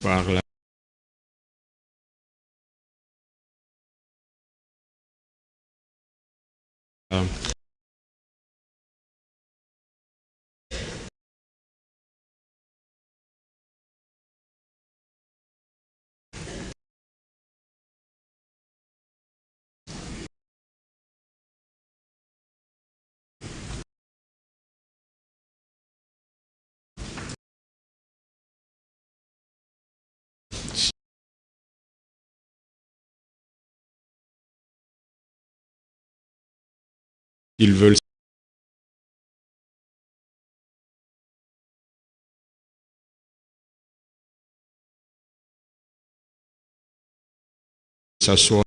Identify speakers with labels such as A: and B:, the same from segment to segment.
A: par la ils veulent s'asseoir.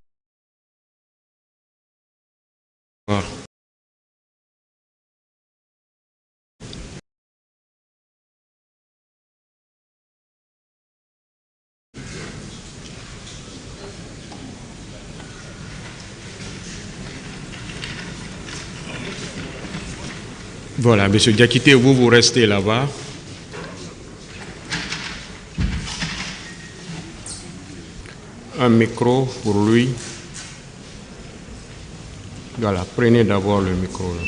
A: Voilà, Monsieur Diakité, vous restez là-bas. Un micro pour lui. Voilà, prenez d'abord le micro. Là.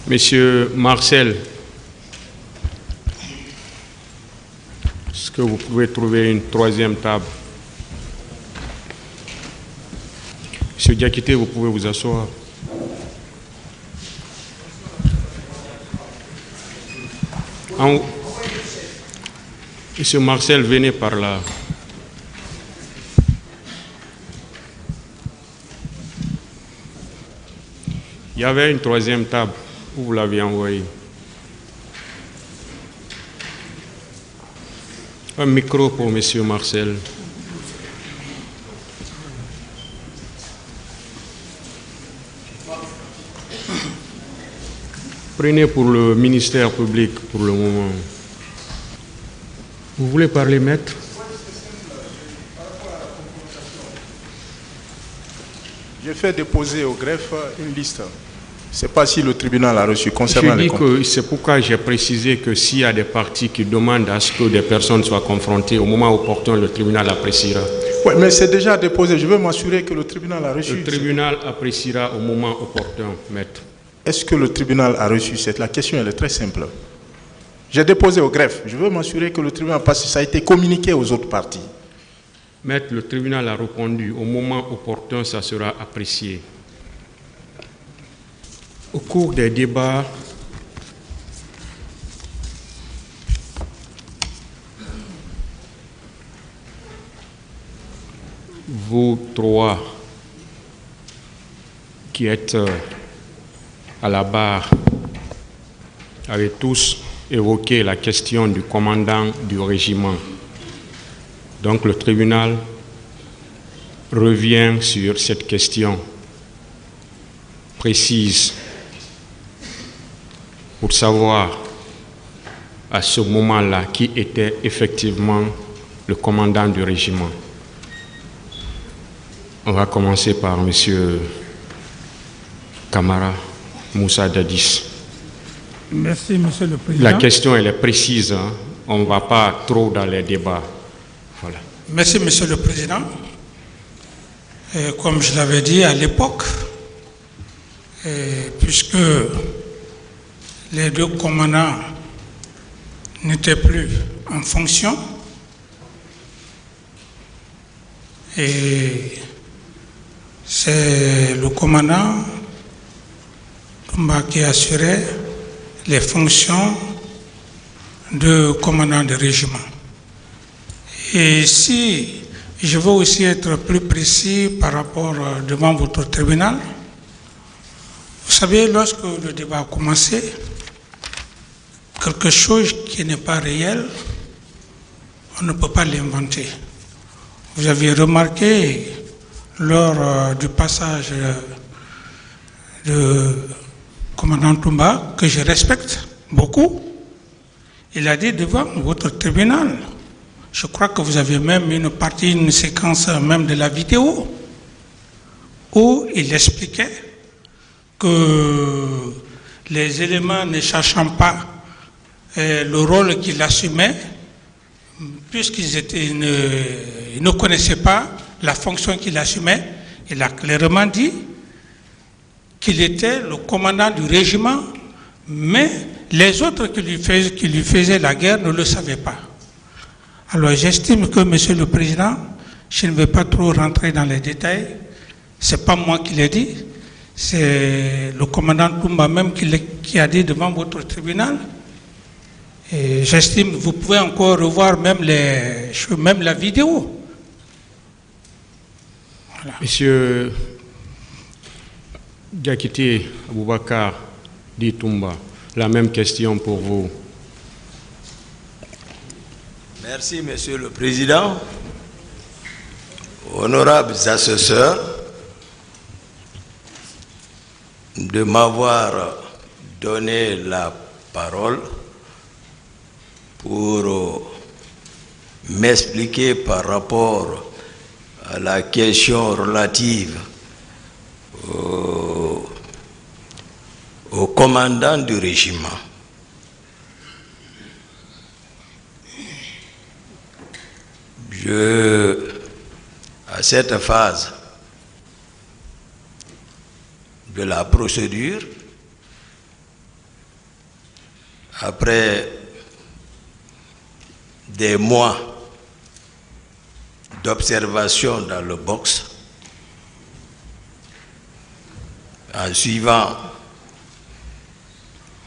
A: Monsieur Marcel, est-ce que vous pouvez trouver une troisième table? Monsieur Diakité, vous pouvez vous asseoir. En haut. Monsieur Marcel, venez par là. Il y avait une troisième table où vous l'aviez envoyée. Un micro pour Monsieur Marcel. Prenez pour le ministère public pour le moment. Vous voulez parler, maître?
B: Je fais déposer au greffe une liste. Je ne sais pas si le tribunal a reçu concernant les comptes.
A: Je dis que c'est pourquoi j'ai précisé que s'il y a des parties qui demandent à ce que des personnes soient confrontées, au moment opportun, le tribunal appréciera.
B: Oui, mais c'est déjà déposé. Je veux m'assurer que le tribunal a reçu.
A: Le tribunal appréciera au moment opportun, maître.
B: Est-ce que le tribunal a reçu? La question elle est très simple. J'ai déposé au greffe. Je veux m'assurer que le tribunal, parce que ça a été communiqué aux autres parties.
A: Maître, le tribunal a répondu. Au moment opportun, ça sera apprécié. Au cours des débats, vous trois qui êtes à la barre avez tous évoqué la question du commandant du régiment. Donc le tribunal revient sur cette question précise pour savoir à ce moment-là qui était effectivement le commandant du régiment. On va commencer par M. Camara Moussa Dadis.
C: Merci, Monsieur le Président.
A: La question, elle est précise. Hein? On ne va pas trop dans les débats. Voilà.
C: Merci, Monsieur le Président. Comme je l'avais dit à l'époque, puisque les deux commandants n'étaient plus en fonction, et c'est le commandant Toumba qui assurait les fonctions de commandant de régiment. Et si je veux aussi être plus précis par rapport devant votre tribunal, vous savez, lorsque le débat a commencé, quelque chose qui n'est pas réel, on ne peut pas l'inventer. Vous aviez remarqué lors du passage de commandant Toumba, que je respecte beaucoup, il a dit devant votre tribunal, je crois que vous avez même une séquence même de la vidéo, où il expliquait que les éléments ne cherchant pas le rôle qu'il assumait, puisqu'ils ne connaissaient pas la fonction qu'il assumait. Il a clairement dit qu'il était le commandant du régiment, mais les autres qui lui faisaient la guerre ne le savaient pas. Alors j'estime que, Monsieur le Président, je ne vais pas trop rentrer dans les détails, ce n'est pas moi qui l'ai dit, c'est le commandant Toumba même qui a dit devant votre tribunal. Et j'estime que vous pouvez encore revoir même la vidéo. Voilà.
A: Monsieur Diakité Aboubakar dit Toumba, la même question pour vous.
D: Merci, Monsieur le Président. Honorables assesseurs, de m'avoir donné la parole pour m'expliquer par rapport à la question relative au commandant du régiment. À cette phase de la procédure, après des mois d'observation dans le box, en suivant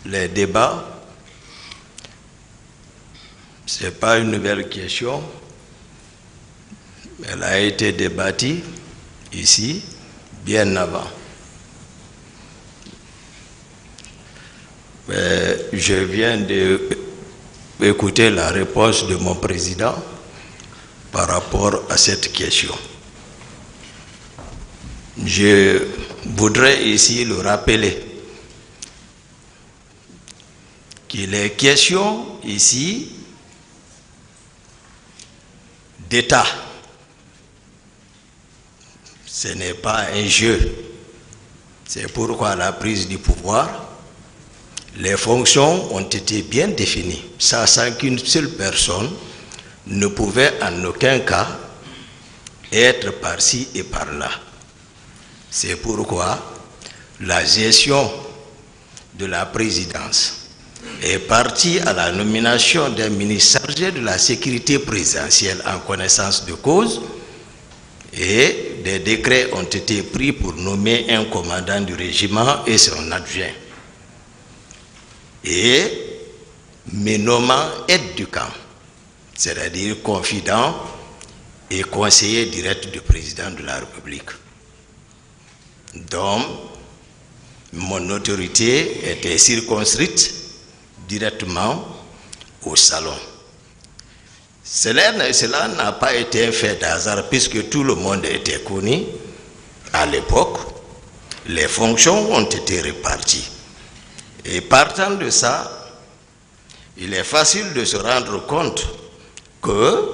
D: les débats, ce n'est pas une nouvelle question, elle a été débattue ici bien avant. Mais je viens d'écouter la réponse de mon président par rapport à cette question. Je voudrais ici le rappeler qu'il est question ici d'État. Ce n'est pas un jeu. C'est pourquoi à la prise du pouvoir, les fonctions ont été bien définies, sachant qu'une seule personne ne pouvait en aucun cas être par-ci et par-là. C'est pourquoi la gestion de la présidence est partie à la nomination d'un ministre chargé de la sécurité présidentielle en connaissance de cause, et des décrets ont été pris pour nommer un commandant du régiment et son adjoint, et me nommant aide du camp, c'est-à-dire confident et conseiller direct du président de la République. Donc, mon autorité était circonscrite directement au salon. Cela n'a pas été un fait d'hasard puisque tout le monde était connu. À l'époque, les fonctions ont été réparties. Et partant de ça, il est facile de se rendre compte que,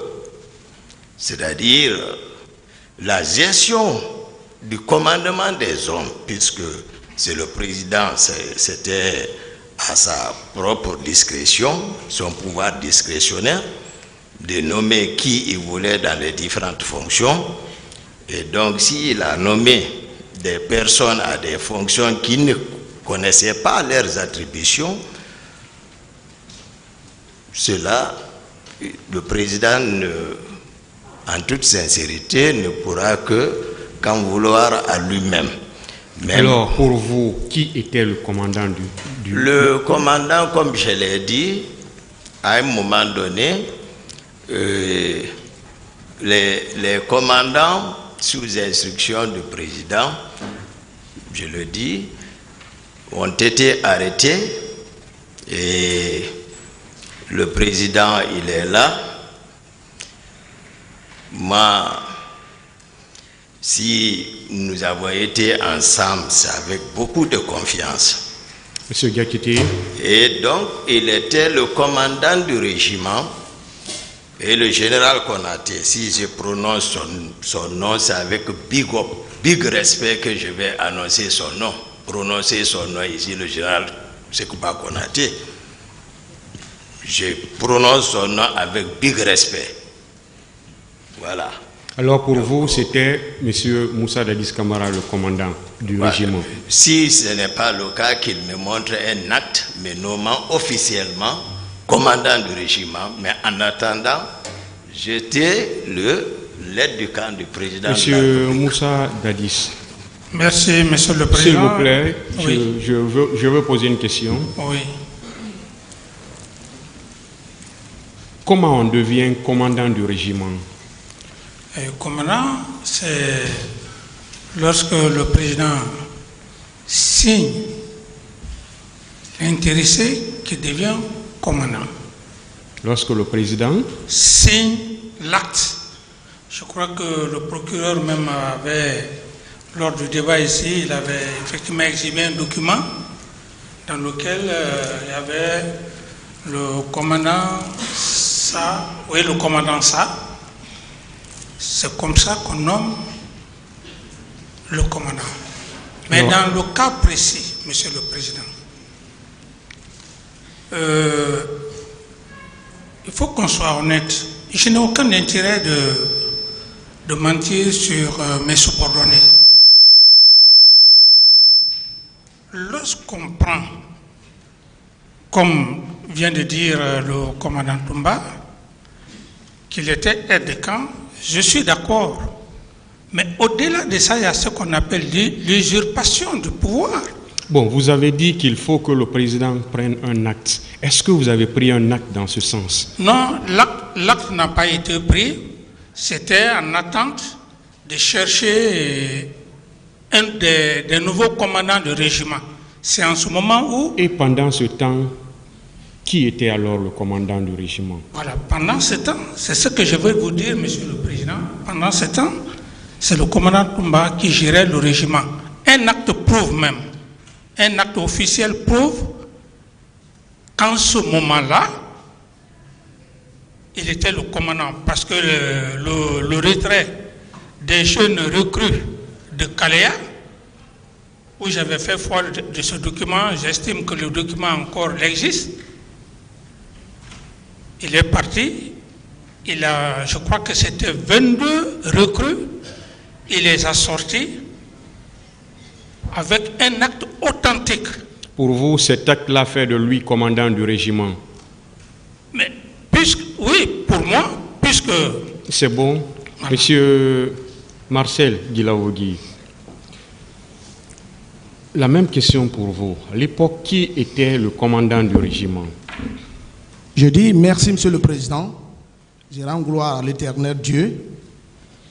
D: c'est-à-dire la gestion du commandement des hommes, puisque c'est le président, c'était à sa propre discrétion, son pouvoir discrétionnaire, de nommer qui il voulait dans les différentes fonctions. Et donc, s'il a nommé des personnes à des fonctions qui ne connaissaient pas leurs attributions, cela, le président, en toute sincérité, ne pourra qu'en vouloir à lui-même.
A: Alors, pour vous, qui était le commandant du...
D: Le commandant, comme je l'ai dit, à un moment donné, les commandants, sous instruction du président, je le dis, ont été arrêtés et le président, il est là. Moi, si nous avons été ensemble, c'est avec beaucoup de confiance.
A: Monsieur Diakité.
D: Et donc, il était le commandant du régiment et le général Konaté. Si je prononce son nom, c'est avec big respect que je vais annoncer son nom. Prononcer son nom ici, le général Sekouba Konaté. je prononce son nom avec big respect. Voilà.
A: Alors pour vous, c'était M. Moussa Dadis Camara, le commandant du régiment.
D: Si ce n'est pas le cas, qu'il me montre un acte me nommant officiellement commandant du régiment, mais en attendant, j'étais l'aide du camp du président.
A: M. Moussa Dadis.
C: Merci, Monsieur le Président.
A: S'il vous plaît,
C: oui.
A: je veux poser une question.
C: Oui.
A: Comment on devient commandant du régiment?
C: Commandant, c'est lorsque le président signe l'intéressé qui devient commandant.
A: Lorsque le président
C: signe l'acte. Je crois que le procureur même avait, lors du débat ici, il avait effectivement exhibé un document dans lequel il y avait le commandant ça, oui, le commandant ça. C'est comme ça qu'on nomme le commandant. Mais dans le cas précis, Monsieur le Président, il faut qu'on soit honnête. Je n'ai aucun intérêt de mentir sur mes subordonnés. Lorsqu'on prend, comme vient de dire le commandant Toumba, qu'il était aide de camp, je suis d'accord. Mais au-delà de ça, il y a ce qu'on appelle l'usurpation du pouvoir.
A: Bon, vous avez dit qu'il faut que le président prenne un acte. Est-ce que vous avez pris un acte dans ce sens?
C: Non, l'acte n'a pas été pris. C'était en attente de chercher un des nouveaux commandants de régiment. C'est en ce moment où...
A: Et pendant ce temps, qui était alors le commandant du régiment?
C: Voilà, pendant ce temps, c'est ce que je veux vous dire, Monsieur le Président. Pendant ce temps, c'est le commandant Toumba qui gérait le régiment. Un acte prouve même, un acte officiel prouve qu'en ce moment-là, il était le commandant. Parce que le retrait des jeunes recrues de Kalea, où j'avais fait foi de ce document, j'estime que le document encore existe. Il est parti, je crois que c'était 22 recrues, il les a sortis avec un acte authentique.
A: Pour vous, cet acte-là fait de lui commandant du régiment?
C: Mais oui, pour moi, puisque...
A: C'est bon. Voilà. Monsieur Marcel Guilaougui, la même question pour vous. À l'époque, qui était le commandant du régiment?
E: Je dis merci, Monsieur le Président. Je rends gloire à l'Éternel Dieu,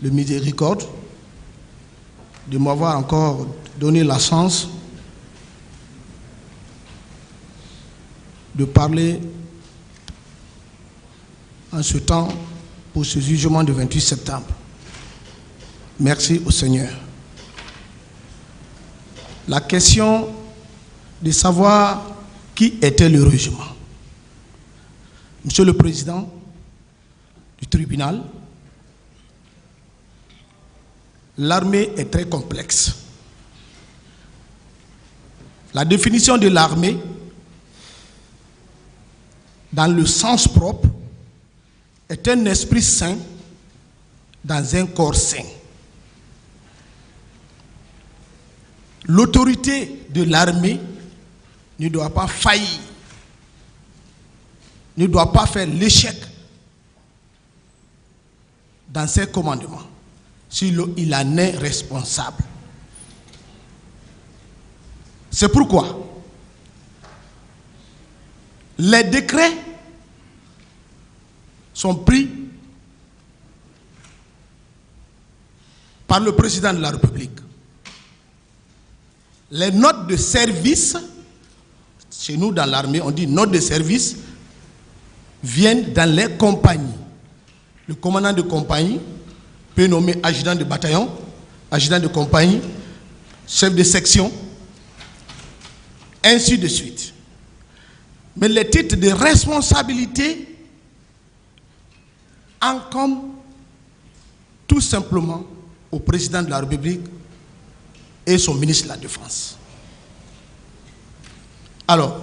E: le miséricorde, de m'avoir encore donné la chance de parler en ce temps pour ce jugement du 28 septembre. Merci au Seigneur. La question de savoir qui était le régiment. Monsieur le Président du tribunal, l'armée est très complexe. La définition de l'armée, dans le sens propre, est un esprit saint dans un corps saint. L'autorité de l'armée ne doit pas faillir, ne doit pas faire l'échec dans ses commandements, s'il en est responsable. C'est pourquoi les décrets sont pris par le président de la République. Les notes de service, chez nous dans l'armée, on dit notes de service, viennent dans les compagnies. Le commandant de compagnie peut nommer adjudant de bataillon, adjudant de compagnie, chef de section, ainsi de suite. Mais les titres de responsabilité incombent tout simplement au président de la République et son ministre de la Défense. Alors,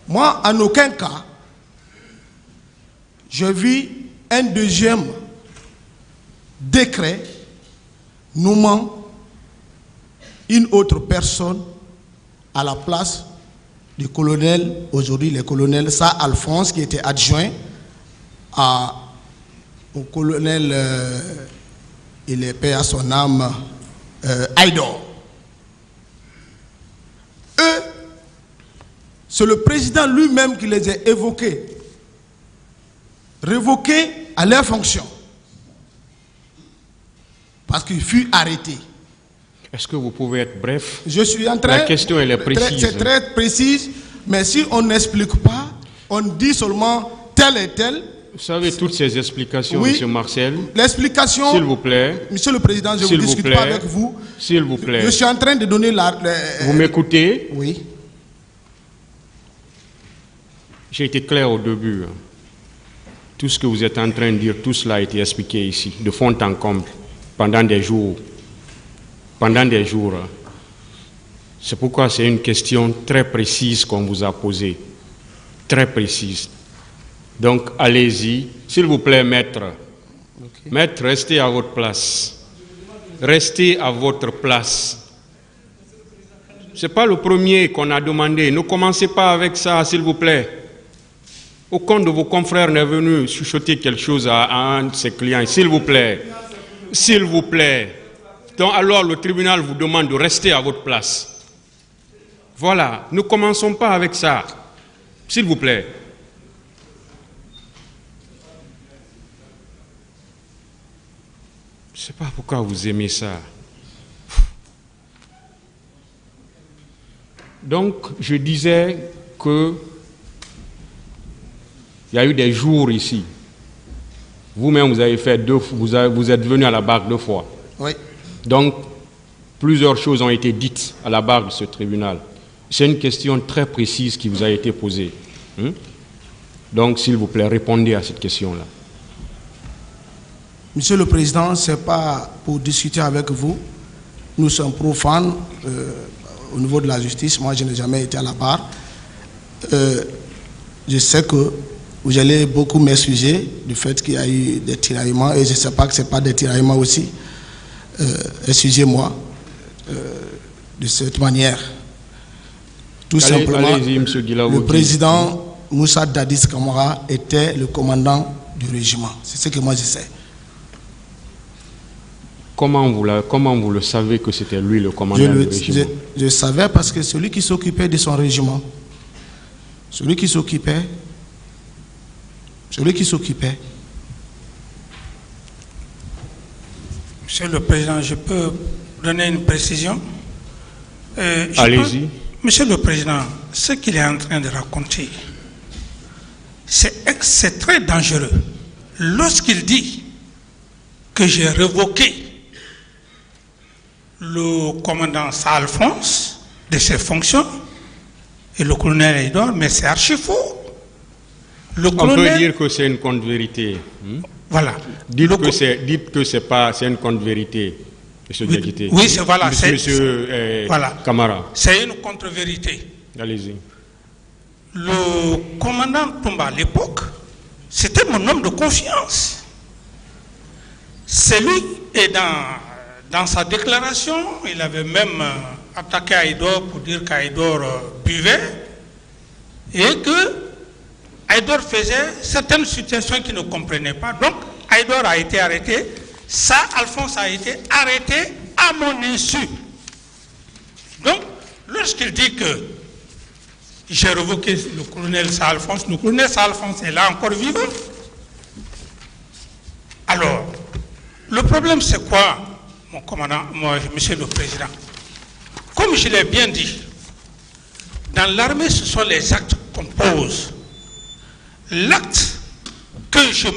E: Moi, en aucun cas, je vis un deuxième décret nommant une autre personne à la place du colonel, aujourd'hui le colonel Sa Alphonse, qui était adjoint au colonel, il est paix à son âme, Aïdor. Eux, c'est le président lui-même qui les a évoqués, révoqués à leur fonction, parce qu'il fut arrêté.
A: Est-ce que vous pouvez être bref?
E: Je suis en train...
A: La question, elle est précise.
E: C'est très précise, mais si on n'explique pas, on dit seulement tel et tel.
A: Vous savez toutes ces explications,
E: Oui.
A: M. Marcel?
E: L'explication...
A: S'il vous plaît.
E: Monsieur le Président, je ne discute pas avec vous.
A: S'il vous plaît.
E: Je suis en train de donner la...
A: Vous m'écoutez?
E: Oui.
A: J'ai été clair au début. Tout ce que vous êtes en train de dire, tout cela a été expliqué ici, de fond en comble, pendant des jours. Pendant des jours. C'est pourquoi c'est une question très précise qu'on vous a posée. Très précise. Donc, allez-y. S'il vous plaît, maître. Okay. Maître, restez à votre place. Restez à votre place. Ce n'est pas le premier qu'on a demandé. Ne commencez pas avec ça, s'il vous plaît. Aucun de vos confrères n'est venu chuchoter quelque chose à un de ses clients. S'il vous plaît. S'il vous plaît. Donc, alors, le tribunal vous demande de rester à votre place. Voilà. Ne commençons pas avec ça. S'il vous plaît. Je ne sais pas pourquoi vous aimez ça. Donc, je disais que il y a eu des jours ici. Vous-même, vous avez fait vous êtes venu à la barre 2 fois.
E: Oui.
A: Donc, plusieurs choses ont été dites à la barre de ce tribunal. C'est une question très précise qui vous a été posée. Donc, s'il vous plaît, répondez à cette question-là.
E: Monsieur le Président, ce n'est pas pour discuter avec vous. Nous sommes profanes au niveau de la justice. Moi, je n'ai jamais été à la barre. Je sais que vous allez beaucoup m'excuser du fait qu'il y a eu des tiraillements, et je ne sais pas que ce n'est pas des tiraillements aussi. Excusez-moi de cette manière. Tout simplement, le président Moussa Dadis Camara était le commandant du régiment. C'est ce que moi je sais.
A: Comment vous le savez que c'était lui le commandant du régiment?
E: Je savais parce que celui qui s'occupait de son régiment, celui qui s'occupait,
C: Monsieur le Président, je peux donner une précision?
A: Allez-y.
C: Monsieur le Président, ce qu'il est en train de raconter, c'est très dangereux. Lorsqu'il dit que j'ai révoqué le commandant Sa Alphonse de ses fonctions et le colonel Aïdor, mais c'est archi faux.
A: On peut dire que c'est une contre-vérité.
C: Voilà.
A: Dites que c'est une contre-vérité, M. Diakité.
C: Oui, c'est voilà.
A: Monsieur Camara.
C: C'est une contre-vérité.
A: Allez-y.
C: Le commandant Toumba à l'époque, c'était mon homme de confiance. C'est lui, et dans sa déclaration, il avait même attaqué Aïdor pour dire qu'Aïdor buvait et que Aïdor faisait certaines situations qu'il ne comprenait pas. Donc, Aïdor a été arrêté. Sa Alphonse a été arrêté à mon insu. Donc, lorsqu'il dit que j'ai révoqué le colonel Sa Alphonse, le colonel Sa Alphonse est là encore vivant. Alors, le problème c'est quoi, mon commandant, monsieur le Président? Comme je l'ai bien dit, dans l'armée, ce sont les actes qu'on pose. L'acte que je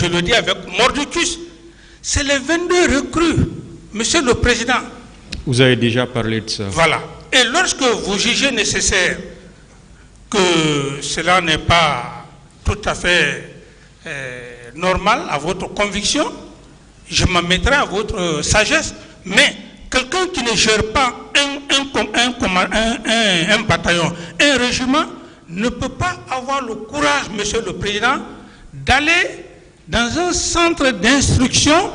C: le dis avec mordicus, c'est les 22 recrues, Monsieur le Président.
A: Vous avez déjà parlé de ça.
C: Voilà. Et lorsque vous jugez nécessaire que cela n'est pas tout à fait normal à votre conviction, je m'en mettrai à votre sagesse. Mais quelqu'un qui ne gère pas un un bataillon, un régiment ne peut pas avoir le courage, Monsieur le Président, d'aller dans un centre d'instruction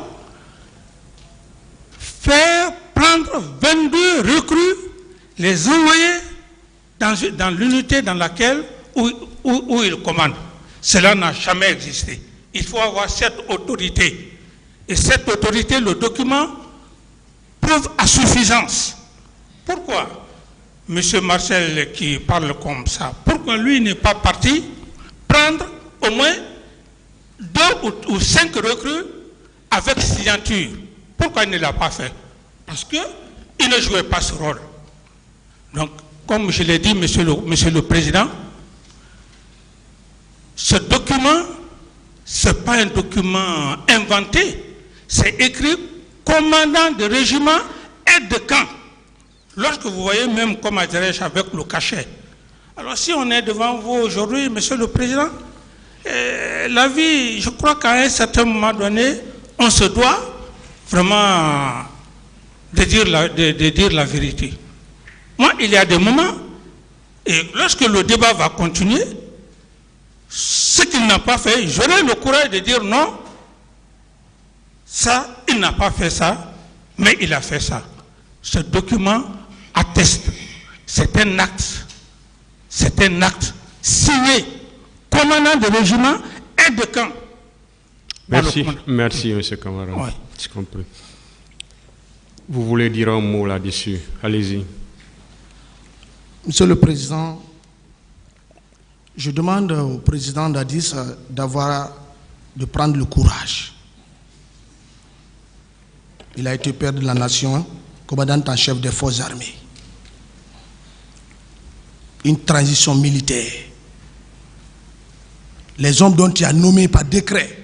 C: faire prendre 22 recrues, les envoyer dans l'unité dans laquelle où ils commandent. Cela n'a jamais existé. Il faut avoir cette autorité. Et cette autorité, le document prouve à suffisance. Pourquoi M. Marcel qui parle comme ça, pourquoi lui n'est pas parti prendre au moins 2 ou 5 recrues avec signature? Pourquoi il ne l'a pas fait? Parce qu'il ne jouait pas ce rôle. Donc, comme je l'ai dit, Monsieur le Président, ce document, ce n'est pas un document inventé, c'est écrit commandant de régiment, aide de camp. Lorsque vous voyez même, comme dirais-je, avec le cachet. Alors si on est devant vous aujourd'hui, Monsieur le Président, la vie, je crois qu'à un certain moment donné, on se doit vraiment de dire la vérité. Moi, il y a des moments, et lorsque le débat va continuer, ce qu'il n'a pas fait, j'aurai le courage de dire non, ça, il n'a pas fait ça, mais il a fait ça. Ce document atteste, c'est un acte signé, commandant de régiment et de camp.
A: Merci, M. Camara.
C: Ouais.
A: J'ai compris. Vous voulez dire un mot là-dessus? Allez-y.
E: Monsieur le Président, je demande au président d'Addis de prendre le courage. Il a été père de la nation, commandant en chef des forces armées. Une transition militaire. Les hommes dont tu as nommé par décret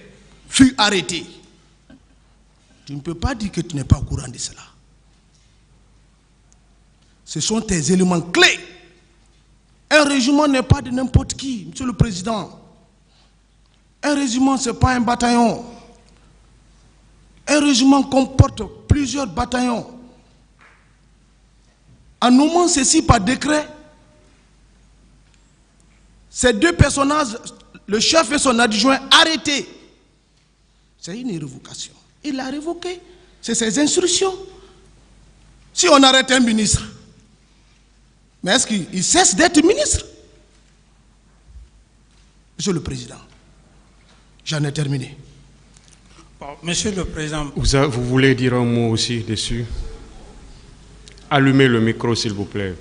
E: furent arrêtés. Tu ne peux pas dire que tu n'es pas au courant de cela. Ce sont tes éléments clés. Un régiment n'est pas de n'importe qui, Monsieur le Président. Un régiment, ce n'est pas un bataillon. Un régiment comporte plusieurs bataillons. En nommant ceci par décret, ces 2 personnages, le chef et son adjoint, arrêtés. C'est une révocation. Il a révoqué. C'est ses instructions. Si on arrête un ministre, mais est-ce qu'il cesse d'être ministre? Monsieur le Président, j'en ai terminé.
C: Bon, Monsieur le Président,
A: Vous voulez dire un mot aussi dessus? Allumez le micro, s'il vous plaît.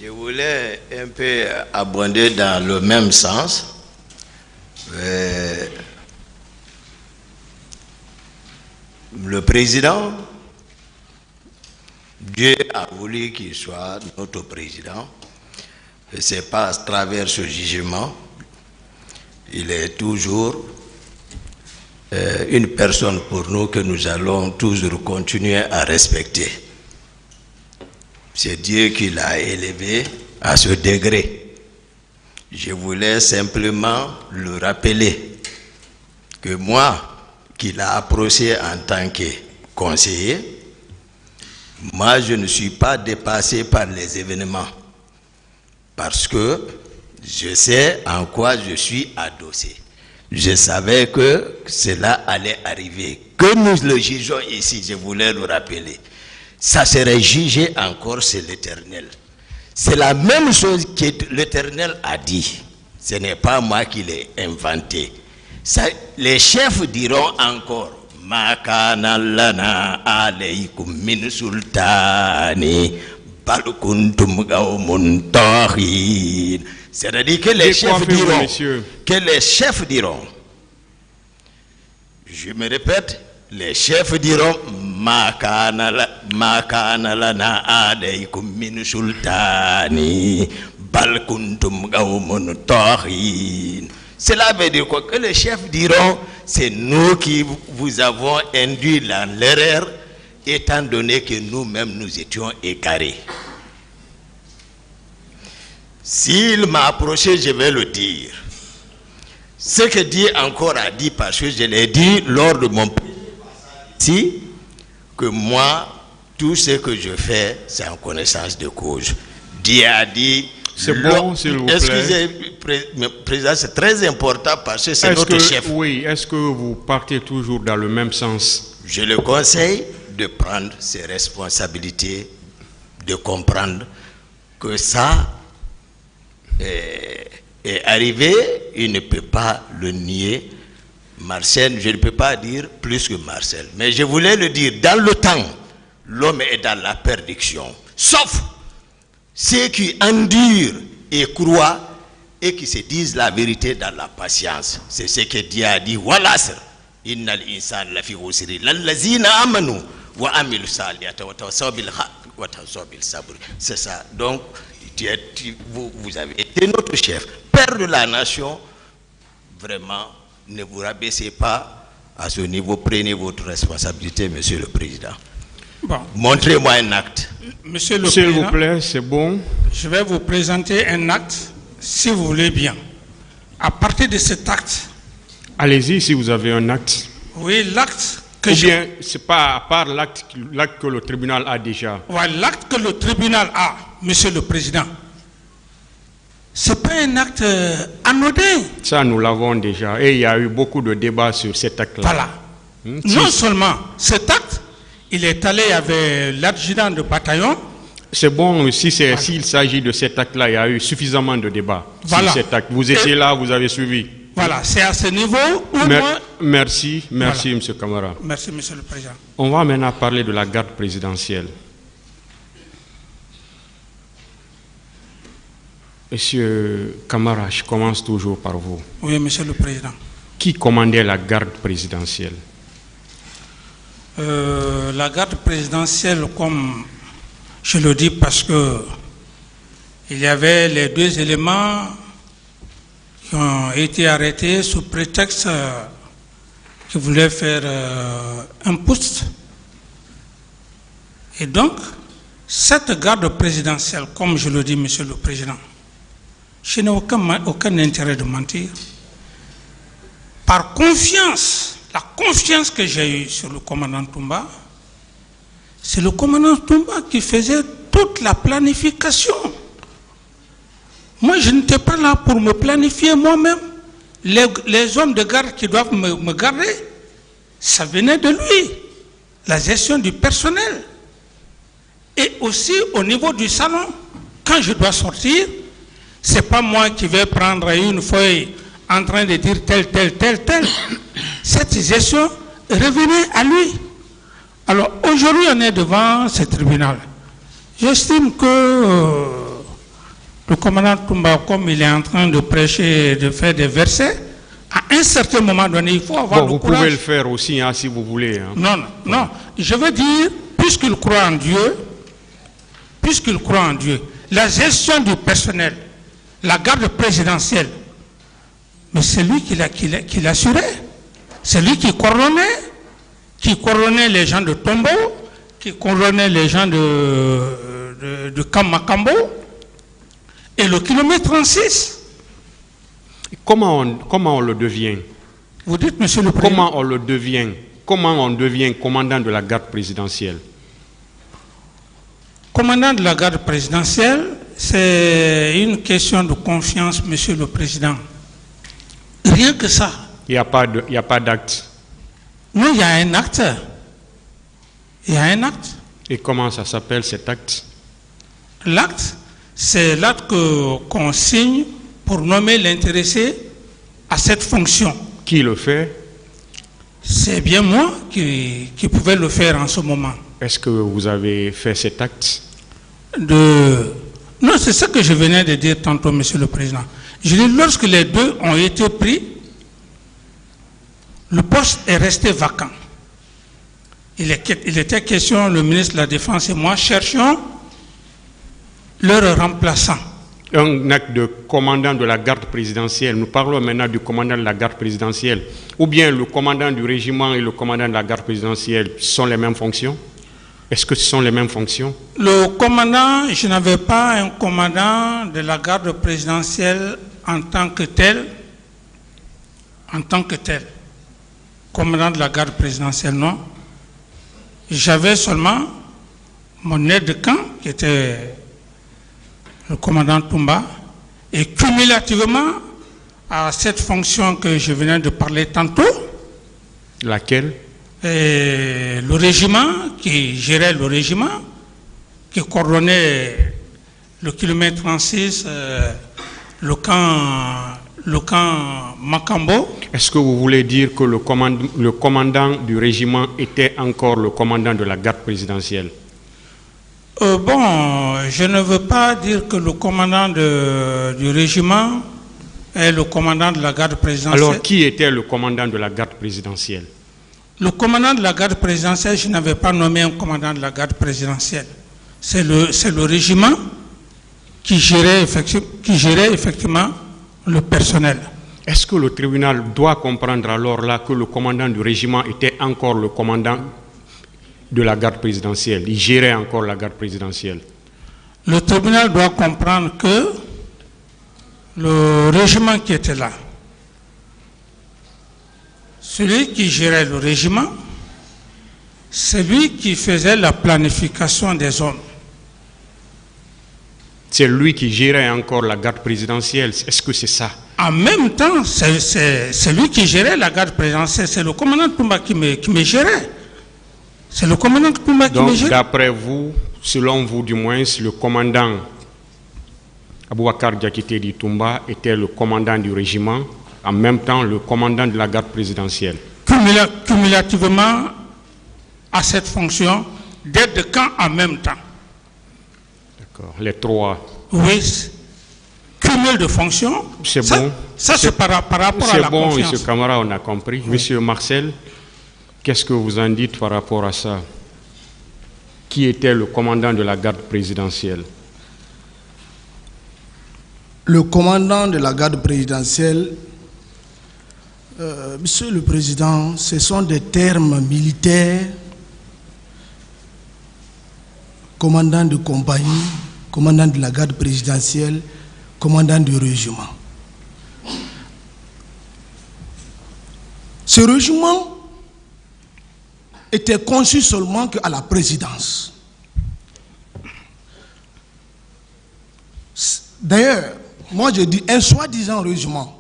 D: Je voulais un peu abonder dans le même sens. Le président, Dieu a voulu qu'il soit notre président. Et c'est pas à travers ce jugement. Il est toujours une personne pour nous que nous allons toujours continuer à respecter. C'est Dieu qui l'a élevé à ce degré. Je voulais simplement le rappeler que moi, qui l'a approché en tant que conseiller, moi je ne suis pas dépassé par les événements parce que je sais en quoi je suis adossé. Je savais que cela allait arriver. Que nous le jugeons ici, je voulais le rappeler. Ça serait jugé encore, c'est l'Éternel. C'est la même chose que l'Éternel a dit. Ce n'est pas moi qui l'ai inventé. Ça, les chefs diront encore, Makana lana alaykum min sultani balkuntum gaumun tahin. C'est-à-dire que les chefs diront, je me répète, les chefs diront, Makana lana alaykum min sultani balkuntum gaumun tahin. Cela veut dire quoi? Que les chefs diront, c'est nous qui vous avons induit dans l'erreur, étant donné que nous-mêmes nous étions égarés. S'il m'a approché, je vais le dire. Ce que Dieu encore a dit, parce que je l'ai dit lors de mon ici, que moi, tout ce que je fais, c'est en connaissance de cause. Dieu a dit...
A: C'est bon, s'il vous plaît.
D: Excusez, Président, c'est très important parce que c'est notre chef.
A: Oui, est-ce que vous partez toujours dans le même sens?
D: Je le conseille de prendre ses responsabilités, de comprendre que ça est arrivé, il ne peut pas le nier. Marcel, je ne peux pas dire plus que Marcel, mais je voulais le dire, dans le temps, l'homme est dans la perdition, sauf ceux qui endurent et croient et qui se disent la vérité dans la patience. C'est ce que Dieu a dit. Walasr, innal insan lafi khusri lallazina amanu wa amilu salihati wa tawassaw bil haqq wa tawassaw bil sabr. C'est ça. Donc, vous avez été notre chef, père de la nation. Vraiment, ne vous rabaissez pas à ce niveau. Prenez votre responsabilité, Monsieur le Président.
C: Bon.
D: Montrez-moi un acte.
C: Monsieur le
A: S'il
C: Président,
A: vous plaît, c'est bon.
C: je vais vous présenter un acte, si vous voulez bien. À partir de cet acte,
A: Allez-y si vous avez un acte.
C: oui, l'acte que
A: Ou bien, c'est pas à part l'acte que le tribunal a déjà.
C: ouais, l'acte que le tribunal a, Monsieur le Président, c'est pas un acte anodin.
A: Ça, nous l'avons déjà. Et il y a eu beaucoup de débats sur cet acte-là.
C: Voilà. Non seulement cet acte, il est allé avec l'adjudant de bataillon.
A: C'est bon, s'il s'agit de cet acte-là, il y a eu suffisamment de débats
C: Voilà.
A: sur cet acte. Vous étiez là, vous avez suivi.
C: Voilà, c'est à ce niveau où moi...
A: Merci,
C: Voilà.
A: M. Camara.
C: Merci, Monsieur le Président.
A: On va maintenant parler de la garde présidentielle. Monsieur Camara, je commence toujours par vous.
C: Oui, Monsieur le Président.
A: Qui commandait la garde présidentielle?
C: La garde présidentielle, comme je le dis, parce que il y avait les deux éléments qui ont été arrêtés sous prétexte qu'ils voulaient faire un poste. Et donc, cette garde présidentielle, comme je le dis, Monsieur le Président, je n'ai aucun intérêt de mentir. Par confiance, la confiance que j'ai eue sur le commandant Toumba, c'est le commandant Toumba qui faisait toute la planification. Moi, je n'étais pas là pour me planifier moi-même. Les hommes de garde qui doivent me garder, ça venait de lui. La gestion du personnel. Et aussi au niveau du salon, quand je dois sortir, c'est pas moi qui vais prendre une feuille en train de dire tel. Cette gestion revenait à lui. Alors aujourd'hui, on est devant ce tribunal. J'estime que le commandant Toumba, comme il est en train de prêcher, de faire des versets, à un certain moment donné, il faut avoir le
A: vous
C: courage.
A: pouvez le faire aussi, hein, si vous voulez. Hein.
C: Non. Je veux dire, puisqu'il croit en Dieu, la gestion du personnel, la garde présidentielle, mais c'est lui qui l'assurait. C'est lui qui coordonnait les gens de Tombo, qui coordonnait les gens de Kamakambo, et le kilomètre 36.
A: Comment on le devient?
C: Vous dites, Monsieur le Président.
A: Comment on le devient? Comment on devient commandant de la garde présidentielle?
C: Commandant de la garde présidentielle, c'est une question de confiance, Monsieur le Président. Rien que ça.
A: Il n'y a pas d'acte.
C: Non, il y a un acte.
A: Et comment ça s'appelle cet acte?
C: L'acte, c'est l'acte qu'on signe pour nommer l'intéressé à cette fonction.
A: Qui le fait?
C: C'est bien moi qui pouvais le faire en ce moment.
A: Est-ce que vous avez fait cet acte?
C: Non, c'est ce que je venais de dire tantôt, Monsieur le Président. Je dis, lorsque les deux ont été pris, le poste est resté vacant. Il était question, le ministre de la Défense et moi cherchions leur remplaçant.
A: Un acte de commandant de la garde présidentielle. Nous parlons maintenant du commandant de la garde présidentielle. Ou bien le commandant du régiment et le commandant de la garde présidentielle sont les mêmes fonctions? Est-ce que ce sont les mêmes fonctions?
C: Le commandant, je n'avais pas un commandant de la garde présidentielle en tant que tel. Commandant de la garde présidentielle, non. J'avais seulement mon aide de camp, qui était le commandant Toumba, et cumulativement à cette fonction que je venais de parler tantôt.
A: Laquelle?
C: Et le régiment, qui gérait le régiment, qui coordonnait le kilomètre 36, le camp Makambo.
A: Est-ce que vous voulez dire que le commandant du régiment était encore le commandant de la garde présidentielle?
C: Bon, je ne veux pas dire que le commandant du régiment est le commandant de la garde présidentielle.
A: Alors, qui était le commandant de la garde présidentielle?
C: Le commandant de la garde présidentielle, je n'avais pas nommé un commandant de la garde présidentielle. C'est le régiment qui gérait effectivement le personnel.
A: Est-ce que le tribunal doit comprendre alors là que le commandant du régiment était encore le commandant de la garde présidentielle? Il gérait encore la garde présidentielle.
C: Le tribunal doit comprendre que le régiment qui était là, celui qui gérait le régiment, c'est lui qui faisait la planification des hommes.
A: C'est lui qui gérait encore la garde présidentielle. Est-ce que c'est ça?
C: En même temps, c'est lui qui gérait la garde présidentielle. C'est le commandant Toumba qui me gérait. C'est le commandant Toumba qui me gérait.
A: Donc, d'après vous, selon vous du moins, le commandant Aboubakar Diakité Toumba était le commandant du régiment, en même temps le commandant de la garde présidentielle.
C: Cumulativement à cette fonction, d'aide de camp en même temps.
A: D'accord, les trois.
C: Oui, cumul de fonctions.
A: C'est bon.
C: Ça, c'est par rapport à la confiance.
A: C'est bon, M. Camara, on a compris. Oui. Monsieur Marcel, qu'est-ce que vous en dites par rapport à ça? Qui était le commandant de la garde présidentielle?
E: Le commandant de la garde présidentielle, Monsieur le Président, ce sont des termes militaires, commandant de compagnie, commandant de la garde présidentielle, commandant du régiment. Ce régiment était conçu seulement qu'à la présidence. D'ailleurs, moi je dis un soi-disant régiment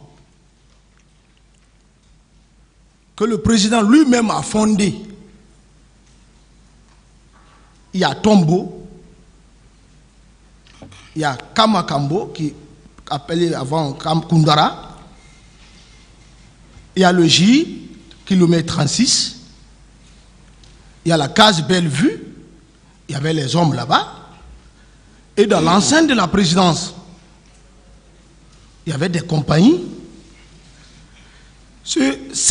E: que le président lui-même a fondé. Il y a Tombo, il y a Kamakambo, qui appelé avant Kundara, il y a le J, kilomètre 36, il y a la case Bellevue, il y avait les hommes là-bas, et dans l'enceinte de la présidence, il y avait des compagnies. C'est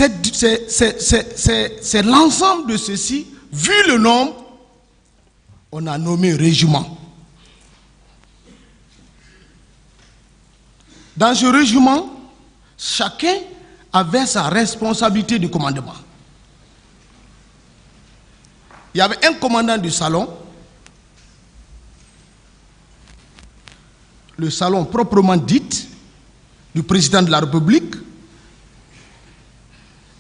E: l'ensemble de ceci, vu le nombre, on a nommé régiment. Dans ce régiment, chacun avait sa responsabilité de commandement. Il y avait un commandant du salon, le salon proprement dit, du président de la République.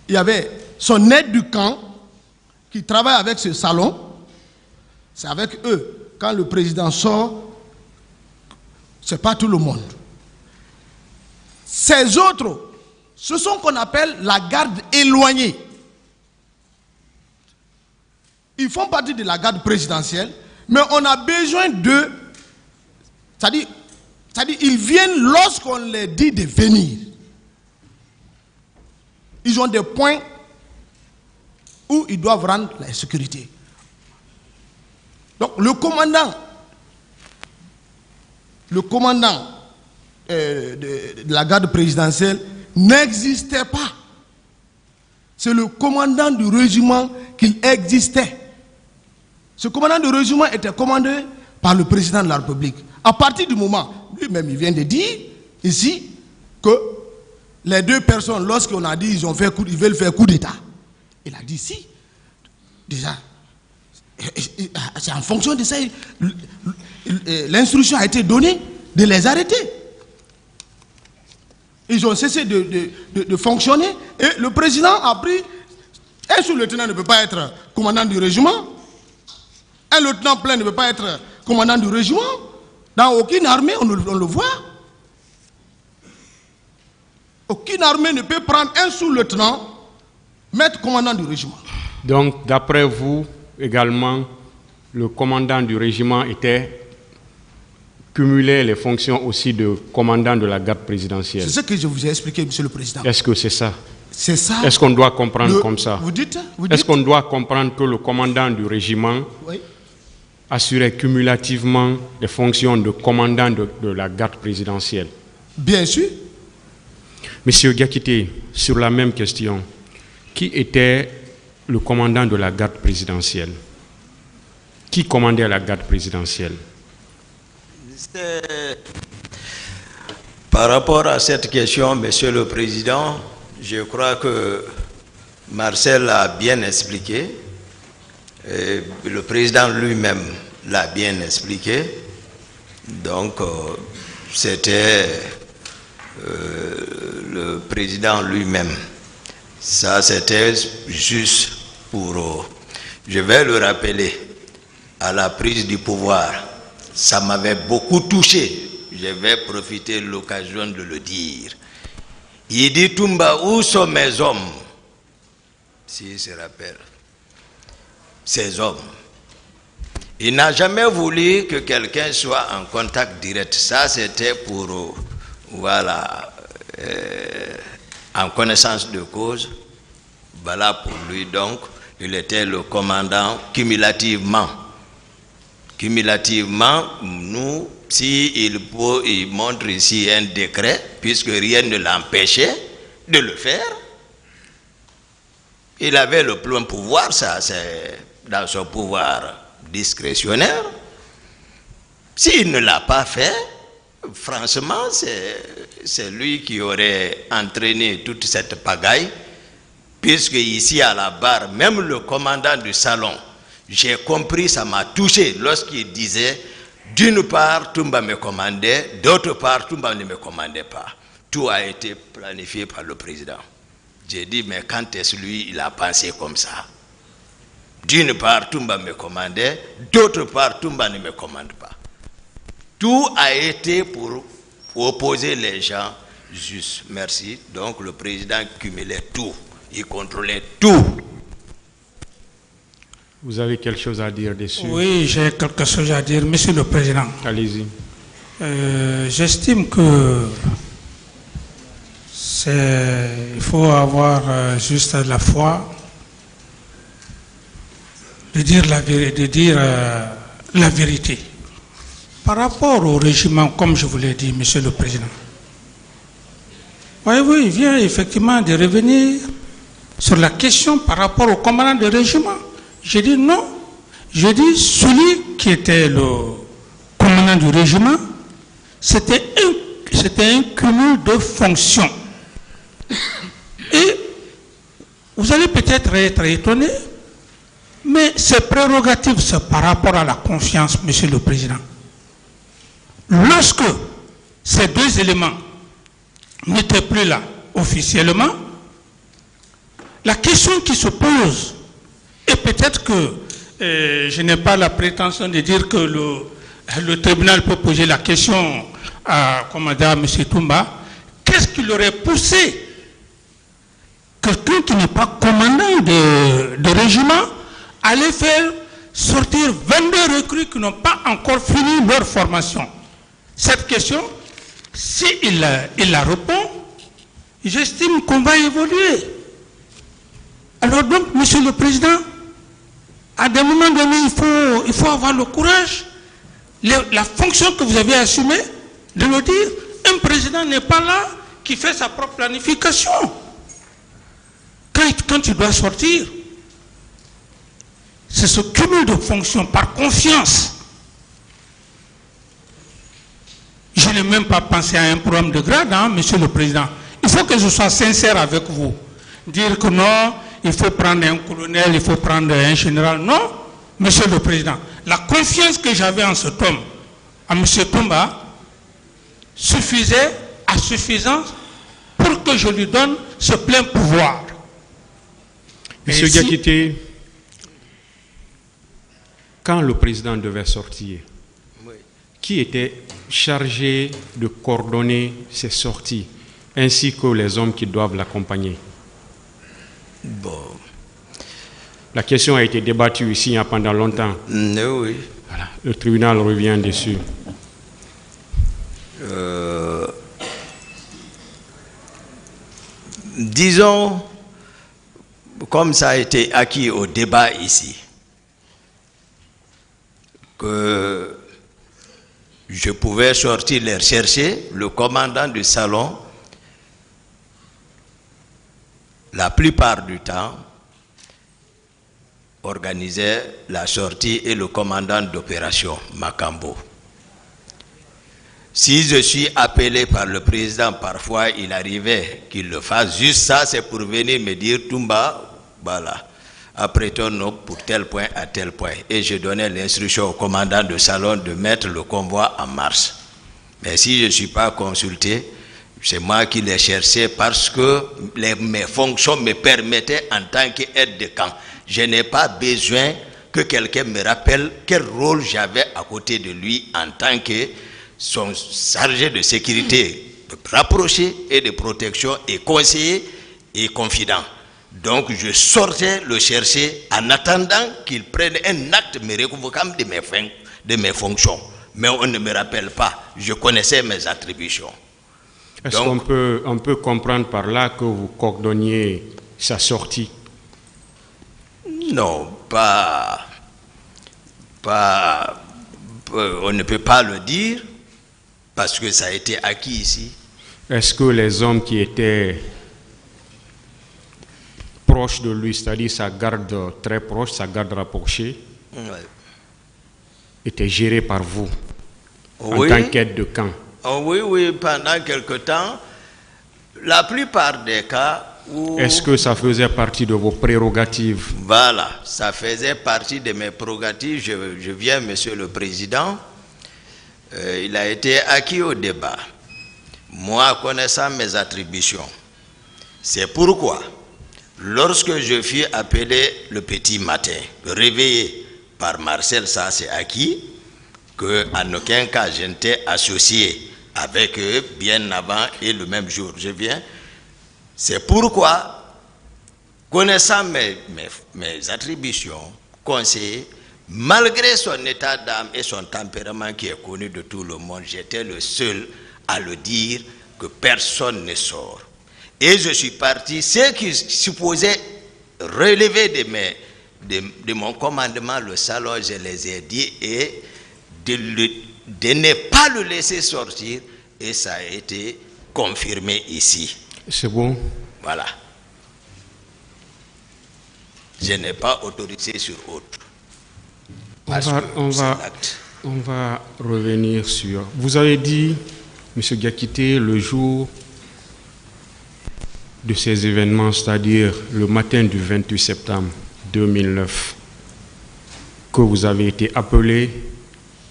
E: Il y avait son aide du camp qui travaille avec ce salon. C'est avec eux. Quand le président sort, ce n'est pas tout le monde. Ces autres, ce sont qu'on appelle la garde éloignée. Ils font partie de la garde présidentielle, mais on a besoin d'eux. C'est-à-dire, ils viennent lorsqu'on les dit de venir. Ils ont des points où ils doivent rendre la sécurité. Donc le commandant de la garde présidentielle n'existait pas. C'est le commandant du régiment qui existait. Ce commandant du régiment était commandé par le président de la République. À partir du moment, lui-même il vient de dire ici que les deux personnes, lorsqu'on a dit ils veulent faire coup d'État, il a dit si, déjà, c'est en fonction de ça, l'instruction a été donnée de les arrêter. Ils ont cessé de fonctionner et le président a pris, un sous-lieutenant ne peut pas être commandant du régiment, Un lieutenant plein ne peut pas être commandant du régiment. Dans aucune armée, on le voit. Aucune armée ne peut prendre un sous-lieutenant, mettre commandant du régiment.
A: Donc, d'après vous, également, le commandant du régiment cumulait les fonctions aussi de commandant de la garde présidentielle.
E: C'est ce que je vous ai expliqué, Monsieur le Président.
A: Est-ce que c'est ça?
E: C'est ça.
A: Est-ce qu'on doit comprendre comme ça?
E: Vous dites?
A: Est-ce qu'on doit comprendre que le commandant du régiment assurait cumulativement les fonctions de commandant de la garde présidentielle?
E: Bien sûr.
A: Monsieur Diakité, sur la même question, qui était le commandant de la garde présidentielle? Qui commandait la garde présidentielle?
D: Par rapport à cette question, Monsieur le Président, je crois que Marcel a bien expliqué, et le président lui-même l'a bien expliqué. Donc, c'était le président lui-même. Ça, c'était juste pour... je vais le rappeler, à la prise du pouvoir, ça m'avait beaucoup touché. Je vais profiter de l'occasion de le dire. Il dit, Toumba, où sont mes hommes? S'il se rappelle. Ces hommes. Il n'a jamais voulu que quelqu'un soit en contact direct. Ça, c'était pour, voilà, en connaissance de cause. Voilà pour lui, donc, il était le commandant cumulativement. Cumulativement, nous, s'il montre ici un décret, puisque rien ne l'empêchait de le faire, il avait le plein pouvoir, ça c'est dans son pouvoir discrétionnaire. S'il ne l'a pas fait, franchement, c'est lui qui aurait entraîné toute cette pagaille, puisque ici à la barre, même le commandant du salon, j'ai compris, ça m'a touché lorsqu'il disait, d'une part, Toumba me commandait, d'autre part, Toumba ne me commandait pas. Tout a été planifié par le président. J'ai dit, mais quand est-ce lui, il a pensé comme ça? D'une part, Toumba me commandait, d'autre part, Toumba ne me commande pas. Tout a été pour opposer les gens juste. Merci. Donc le président cumulait tout, il contrôlait tout.
A: Vous avez quelque chose à dire dessus?
C: Oui, j'ai quelque chose à dire, Monsieur le Président.
A: Allez-y.
C: J'estime que il faut avoir juste la foi de dire la vérité. Par rapport au régiment, comme je vous l'ai dit, Monsieur le Président, voyez-vous, il vient effectivement de revenir sur la question par rapport au commandant de régiment. J'ai dit non. J'ai dit celui qui était le commandant du régiment, c'était un cumul de fonctions. Et vous allez peut-être être étonné, mais ces prérogatives, c'est par rapport à la confiance, Monsieur le Président. Lorsque ces deux éléments n'étaient plus là officiellement, la question qui se pose, et peut-être que je n'ai pas la prétention de dire que le tribunal peut poser la question à M. Toumba, qu'est-ce qui l'aurait poussé quelqu'un qui n'est pas commandant de régiment à aller faire sortir 22 recrues qui n'ont pas encore fini leur formation? Cette question, s'il la répond, j'estime qu'on va évoluer. Alors donc, Monsieur le Président, à des moments donnés, il faut avoir le courage, la fonction que vous avez assumée, de le dire. Un président n'est pas là qui fait sa propre planification. Quand il doit sortir, c'est ce cumul de fonctions par confiance. Je n'ai même pas pensé à un programme de grade, hein, Monsieur le Président. Il faut que je sois sincère avec vous. Dire que non, il faut prendre un colonel, il faut prendre un général. Non, Monsieur le Président. La confiance que j'avais en cet homme, à M. Toumba, suffisait à suffisance pour que je lui donne ce plein pouvoir.
A: Monsieur Diakité, quand le président devait sortir, qui était chargé de coordonner ses sorties, ainsi que les hommes qui doivent l'accompagner?
D: Bon.
A: La question a été débattue ici pendant longtemps.
D: Oui.
A: Voilà. Le tribunal revient dessus.
D: Disons, comme ça a été acquis au débat ici, que je pouvais sortir les chercher, le commandant du salon, la plupart du temps, organisait la sortie et le commandant d'opération, Makambo. Si je suis appelé par le président, parfois il arrivait qu'il le fasse. Juste ça, c'est pour venir me dire, Toumba, voilà, après ton ordre pour tel point à tel point. Et je donnais l'instruction au commandant de salon de mettre le convoi en marche. Mais si je ne suis pas consulté, c'est moi qui les cherchais parce que mes fonctions me permettaient en tant qu'aide de camp. Je n'ai pas besoin que quelqu'un me rappelle quel rôle j'avais à côté de lui en tant que son chargé de sécurité rapproché et de protection et conseiller et confident. Donc je sortais le chercher en attendant qu'il prenne un acte me réconvoquant de mes fonctions. Mais on ne me rappelle pas. Je connaissais mes attributions.
A: Est-ce qu'on peut comprendre par là que vous coordonniez sa sortie?
D: Non, on ne peut pas le dire parce que ça a été acquis ici.
A: Est-ce que les hommes qui étaient proches de lui, c'est-à-dire sa garde très proche, sa garde rapprochée, étaient gérés par vous en tant qu'aide de camp?
D: Oui, pendant quelque temps, la plupart des cas où...
A: Est-ce que ça faisait partie de vos prérogatives?
D: Voilà, ça faisait partie de mes prérogatives. Je viens, Monsieur le Président. Il a été acquis au débat. Moi, connaissant mes attributions, c'est pourquoi, lorsque je fus appelé le petit matin, réveillé par Marcel, ça c'est acquis, qu'en aucun cas je n'étais associé avec eux bien avant et le même jour je viens. C'est pourquoi, connaissant mes attributions, conseiller, malgré son état d'âme et son tempérament qui est connu de tout le monde, j'étais le seul à le dire que personne ne sort. Et je suis parti, ceux qui supposaient relever de mon commandement le salon, je les ai dit, et de ne pas le laisser sortir, et ça a été confirmé ici.
A: C'est bon.
D: Voilà. Je n'ai pas autorisé sur autre.
A: On va revenir sur... Vous avez dit, M. Diakité, le jour de ces événements, c'est-à-dire le matin du 28 septembre 2009, que vous avez été appelé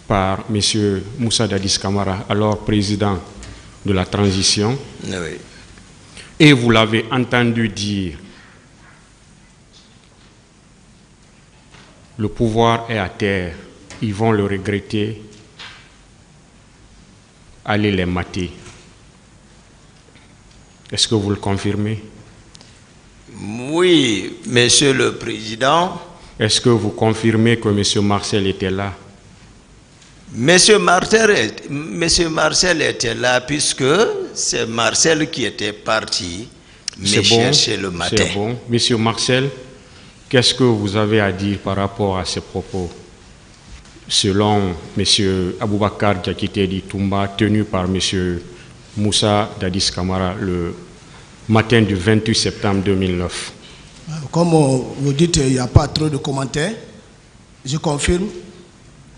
A: par M. Moussa Dadis Camara, alors président de la transition,
D: oui.
A: Et vous l'avez entendu dire, le pouvoir est à terre, ils vont le regretter, allez les mater. Est-ce que vous le confirmez?
D: Oui, Monsieur le Président.
A: Est-ce que vous confirmez que M. Marcel était là?
D: Monsieur Marcel était là puisque c'est Marcel qui était parti me chercher le matin.
A: C'est bon. Monsieur Marcel, qu'est-ce que vous avez à dire par rapport à ces propos, selon M. Aboubakar Diakité Di Toumba, tenu par M. Moussa Dadis Camara le matin du 28 septembre 2009?
E: Comme vous dites, il n'y a pas trop de commentaires. Je confirme.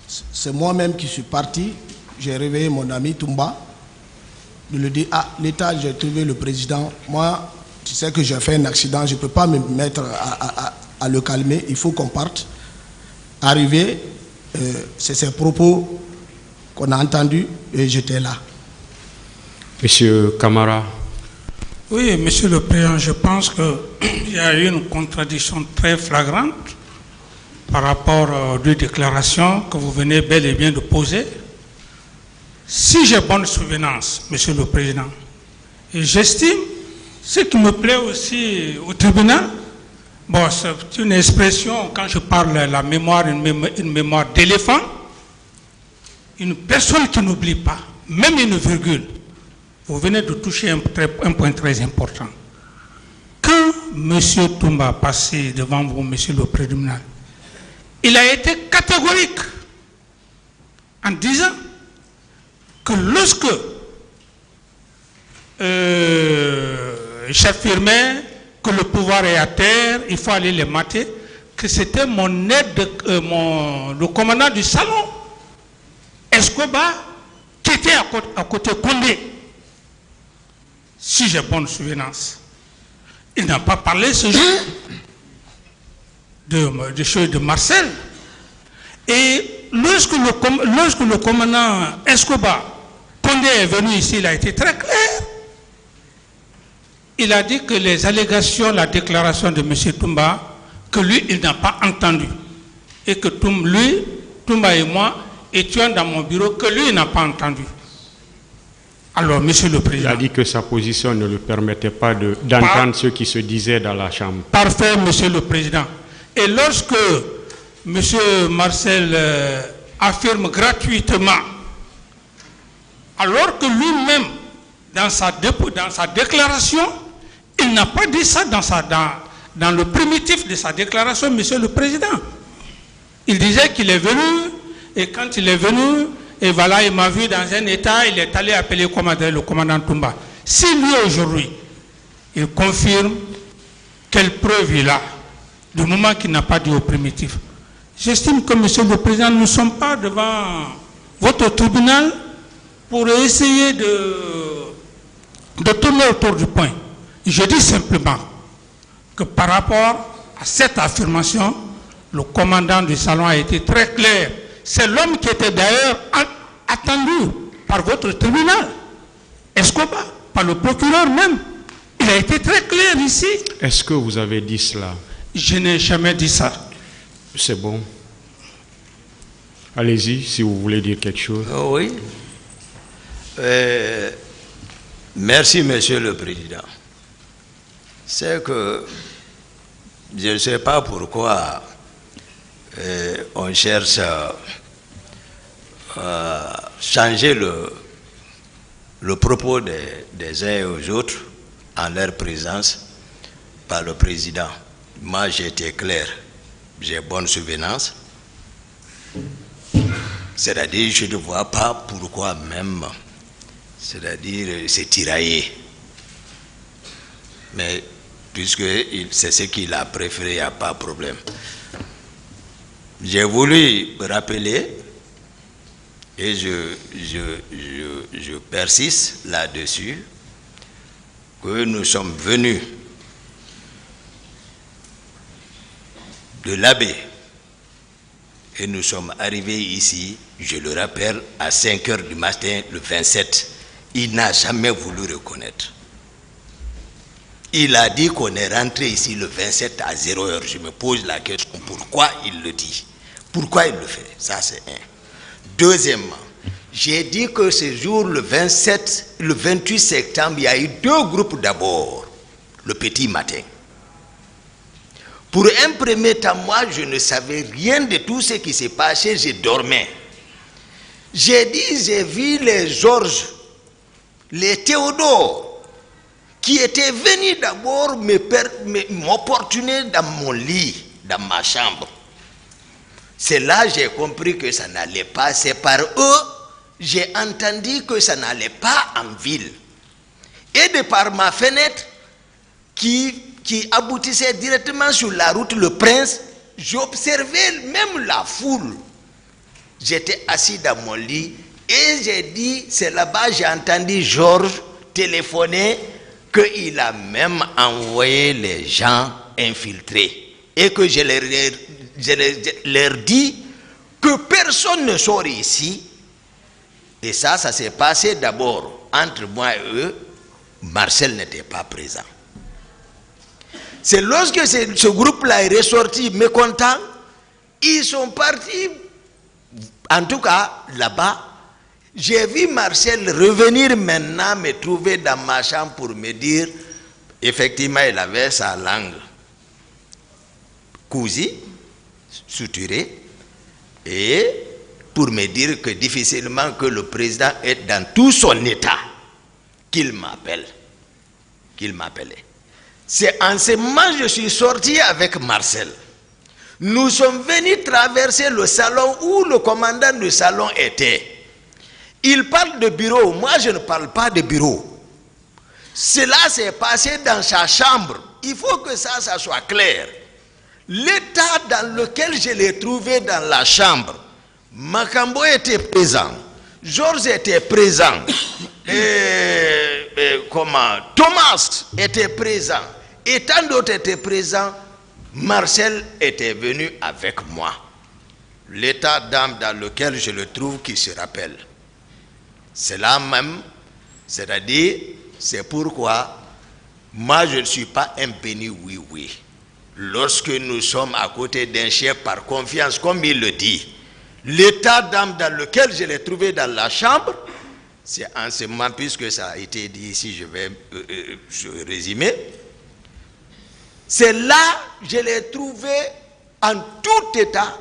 E: C'est moi-même qui suis parti. J'ai réveillé mon ami Toumba. Je lui ai dit, l'État, j'ai trouvé le président. Moi, tu sais que j'ai fait un accident. Je ne peux pas me mettre à le calmer. Il faut qu'on parte. Arrivé, c'est ces propos qu'on a entendus et j'étais là.
A: Monsieur Camara.
C: Oui, Monsieur le Président, je pense qu'il y a eu une contradiction très flagrante par rapport aux deux déclarations que vous venez bel et bien de poser. Si j'ai bonne souvenance, Monsieur le Président, et j'estime, ce qui me plaît aussi au tribunal, bon, c'est une expression, quand je parle de la mémoire, une mémoire d'éléphant, une personne qui n'oublie pas, même une virgule. Vous venez de toucher un point très important. Quand M. Toumba passé devant vous, Monsieur le Président, il a été catégorique en disant que lorsque j'affirmais que le pouvoir est à terre, il faut aller les mater, que c'était mon aide, le commandant du salon, Escobar, qui était à côté Condé, si j'ai bonne souvenance. Il n'a pas parlé ce jour de choses de Marcel. Et lorsque le commandant Escobar, Condé est venu ici, il a été très clair. Il a dit que les allégations, la déclaration de M. Toumba, que lui, il n'a pas entendu. Et que Toumba et moi étions dans mon bureau, que lui, il n'a pas entendu. Alors, Monsieur le Président...
A: Il a dit que sa position ne le permettait pas d'entendre ce qui se disait dans la Chambre.
C: Parfait, Monsieur le Président. Et lorsque M. Marcel affirme gratuitement, alors que lui-même, dans sa déclaration, il n'a pas dit ça dans le primitif de sa déclaration, Monsieur le Président. Il disait qu'il est venu, et quand il est venu, et voilà, il m'a vu dans un état, il est allé appeler le commandant Toumba. Si lui, aujourd'hui, il confirme quelle preuve il a, du moment qu'il n'a pas dit au primitif, j'estime que, Monsieur le Président, nous ne sommes pas devant votre tribunal pour essayer de tourner autour du point. Je dis simplement que par rapport à cette affirmation, le commandant du salon a été très clair. C'est l'homme qui était d'ailleurs attendu par votre tribunal, Escobar, par le procureur même. Il a été très clair ici.
A: Est-ce que vous avez dit cela?
C: Je n'ai jamais dit ça.
A: C'est bon. Allez-y, si vous voulez dire quelque chose.
D: Oui. Merci, Monsieur le Président. C'est que je ne sais pas pourquoi on cherche à changer le propos des uns et aux autres en leur présence par le Président. Moi, j'ai été clair, j'ai bonne souvenance. C'est-à-dire, je ne vois pas pourquoi même, c'est-à-dire, c'est tiraillé. Mais puisque c'est ce qu'il a préféré, il n'y a pas de problème. J'ai voulu rappeler, et je persiste là-dessus, que nous sommes venus de l'Abbé et nous sommes arrivés ici, je le rappelle, à 5 h du matin le 27. Il n'a jamais voulu reconnaître. Il a dit qu'on est rentré ici le 27 à 0 h. Je me pose la question, pourquoi il le dit? Pourquoi il le fait? Ça, c'est un. Deuxièmement, j'ai dit que ce jour, le 28 septembre, il y a eu 2 groupes d'abord, le petit matin. Pour un premier temps, moi, je ne savais rien de tout ce qui s'est passé, je dormais. J'ai dit, j'ai vu les Georges, les Théodore, qui étaient venus d'abord m'opportuner dans mon lit, dans ma chambre. C'est là que j'ai compris que ça n'allait pas. C'est par eux, j'ai entendu que ça n'allait pas en ville. Et de par ma fenêtre, qui aboutissait directement sur la route Le Prince, j'observais même la foule. J'étais assis dans mon lit et j'ai dit, c'est là-bas j'ai entendu Georges téléphoner qu'il a même envoyé les gens infiltrés et que je leur dis que personne ne sort ici. Et ça s'est passé d'abord entre moi et eux. Marcel n'était pas présent. C'est lorsque ce groupe-là est ressorti mécontent, Ils sont partis, en tout cas là-bas. J'ai vu Marcel revenir maintenant me trouver dans ma chambre pour me dire, effectivement, il avait sa langue cousue, suturée, et pour me dire que difficilement que le président est dans tout son état, qu'il m'appelle, qu'il m'appelait. C'est en ce moment que je suis sorti avec Marcel. Nous sommes venus traverser le salon où le commandant du salon était. Il parle de bureau, moi je ne parle pas de bureau. Cela s'est passé dans sa chambre. Il faut que ça soit clair. L'état dans lequel je l'ai trouvé dans la chambre, Makambo était présent, Georges était présent, Thomas était présent, et tant d'autres étaient présents. Marcel était venu avec moi. L'état d'âme dans lequel je le trouve qui se rappelle. C'est là même, c'est-à-dire, c'est pourquoi moi je ne suis pas un béni oui. Lorsque nous sommes à côté d'un chef par confiance, comme il le dit, l'état d'âme dans lequel je l'ai trouvé dans la chambre, c'est en ce moment, puisque ça a été dit ici, je vais résumer. C'est là que je l'ai trouvé en tout état.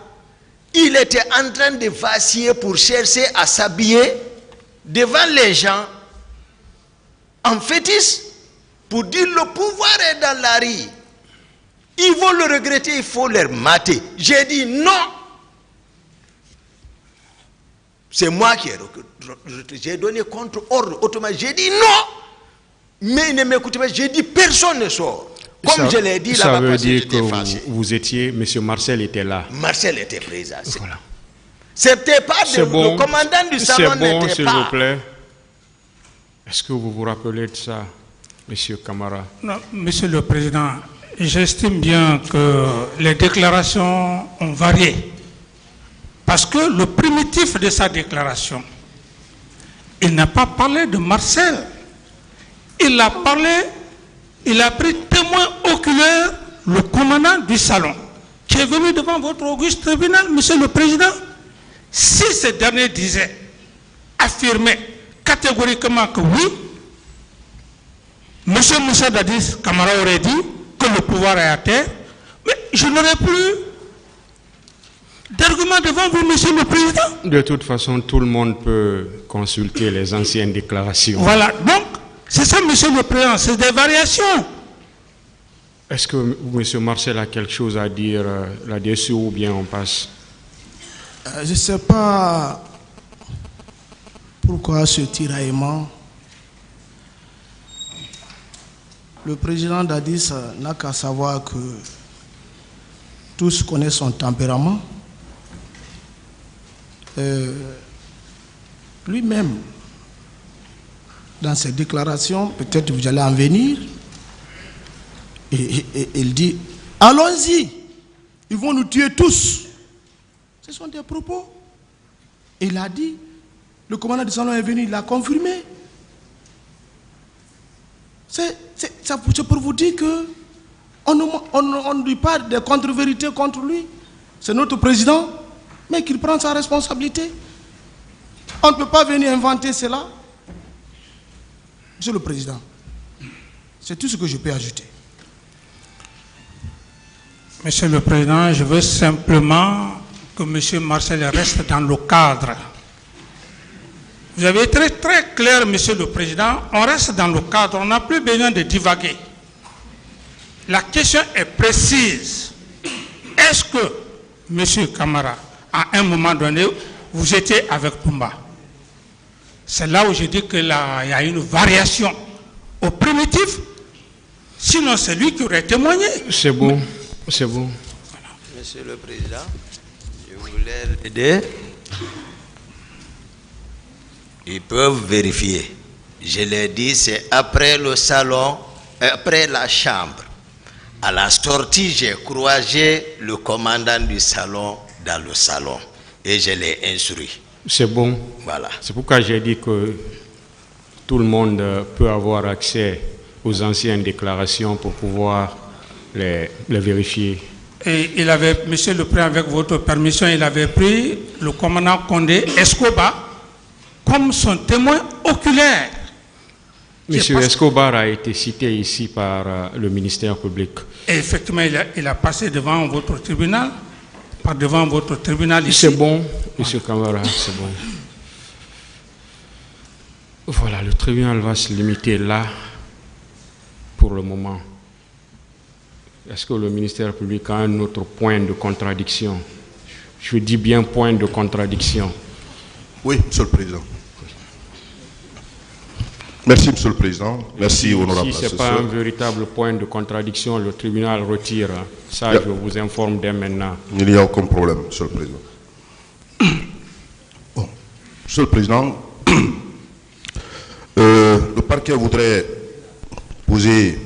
D: Il était en train de vaciller pour chercher à s'habiller devant les gens en fétiche pour dire le pouvoir est dans la rue. Ils vont le regretter, il faut leur mater. J'ai dit non. C'est moi qui j'ai donné contre-ordre automatiquement. J'ai dit non. Mais il ne m'écoutez pas. J'ai dit personne ne sort. Comme je l'ai dit là-bas.
A: Ça veut dire que vous étiez, M. Marcel était là.
D: Marcel était présent.
A: Voilà.
D: C'était pas le commandant du salon n'était pas.
A: S'il vous plaît. Est-ce que vous vous rappelez de ça, M. Camara?
C: Non, Monsieur le Président, j'estime bien que les déclarations ont varié. Parce que le primitif de sa déclaration, il n'a pas parlé de Marcel. Il a pris témoin oculaire le commandant du salon, qui est venu devant votre auguste tribunal, Monsieur le Président. Si ce dernier affirmait catégoriquement que oui, M. Moussa Dadis Camara aurait dit que le pouvoir est à terre, mais je n'aurais plus d'argument devant vous, Monsieur le Président.
A: De toute façon, tout le monde peut consulter les anciennes déclarations.
C: Voilà, donc, c'est ça, Monsieur le Président, c'est des variations.
A: Est-ce que M. Marcel a quelque chose à dire là-dessus ou bien on passe?
E: Je ne sais pas pourquoi ce tiraillement. Le président Dadis n'a qu'à savoir que tous connaissent son tempérament. Lui-même, dans ses déclarations, peut-être vous allez en venir, et il dit, allons-y, ils vont nous tuer tous. Ce sont des propos. Il a dit, le commandant du salon est venu, il l'a confirmé. C'est pour vous dire que on ne dit pas de contre-vérité contre lui. C'est notre président, mais qu'il prend sa responsabilité. On ne peut pas venir inventer cela. Monsieur le Président, c'est tout ce que je peux ajouter.
C: Monsieur le Président, je veux simplement que M. Marcel reste dans le cadre. Vous avez été très clair, Monsieur le Président, on reste dans le cadre, on n'a plus besoin de divaguer. La question est précise. Est-ce que, M. Camara, à un moment donné, vous étiez avec Pumba? C'est là où je dis qu'il y a une variation au primitif. Sinon, c'est lui qui aurait témoigné.
A: C'est bon, c'est bon.
D: Voilà. Monsieur le Président, je voulais l'aider. Ils peuvent vérifier. Je l'ai dit, c'est après le salon, après la chambre. À la sortie, j'ai croisé le commandant du salon dans le salon. Et je l'ai instruit.
A: C'est bon.
D: Voilà.
A: C'est pourquoi j'ai dit que tout le monde peut avoir accès aux anciennes déclarations pour pouvoir les vérifier.
C: Et il avait, Monsieur le Président, avec votre permission, il avait pris le commandant Condé Escobar comme son témoin oculaire.
A: Monsieur Escobar a été cité ici par le ministère public.
C: Et effectivement, il a passé devant votre tribunal, devant votre tribunal ici.
A: C'est bon, Monsieur Camara, c'est bon. Voilà, le tribunal va se limiter là pour le moment. Est-ce que le ministère public a un autre point de contradiction? Je dis bien point de contradiction.
F: Oui, Monsieur le Président. Merci, Monsieur le Président. Merci, honorable
A: Si ce n'est pas un véritable point de contradiction, le tribunal retire. Ça, je vous informe dès maintenant.
F: Il n'y a aucun problème, Monsieur le Président. Bon. Monsieur le Président, le parquet voudrait poser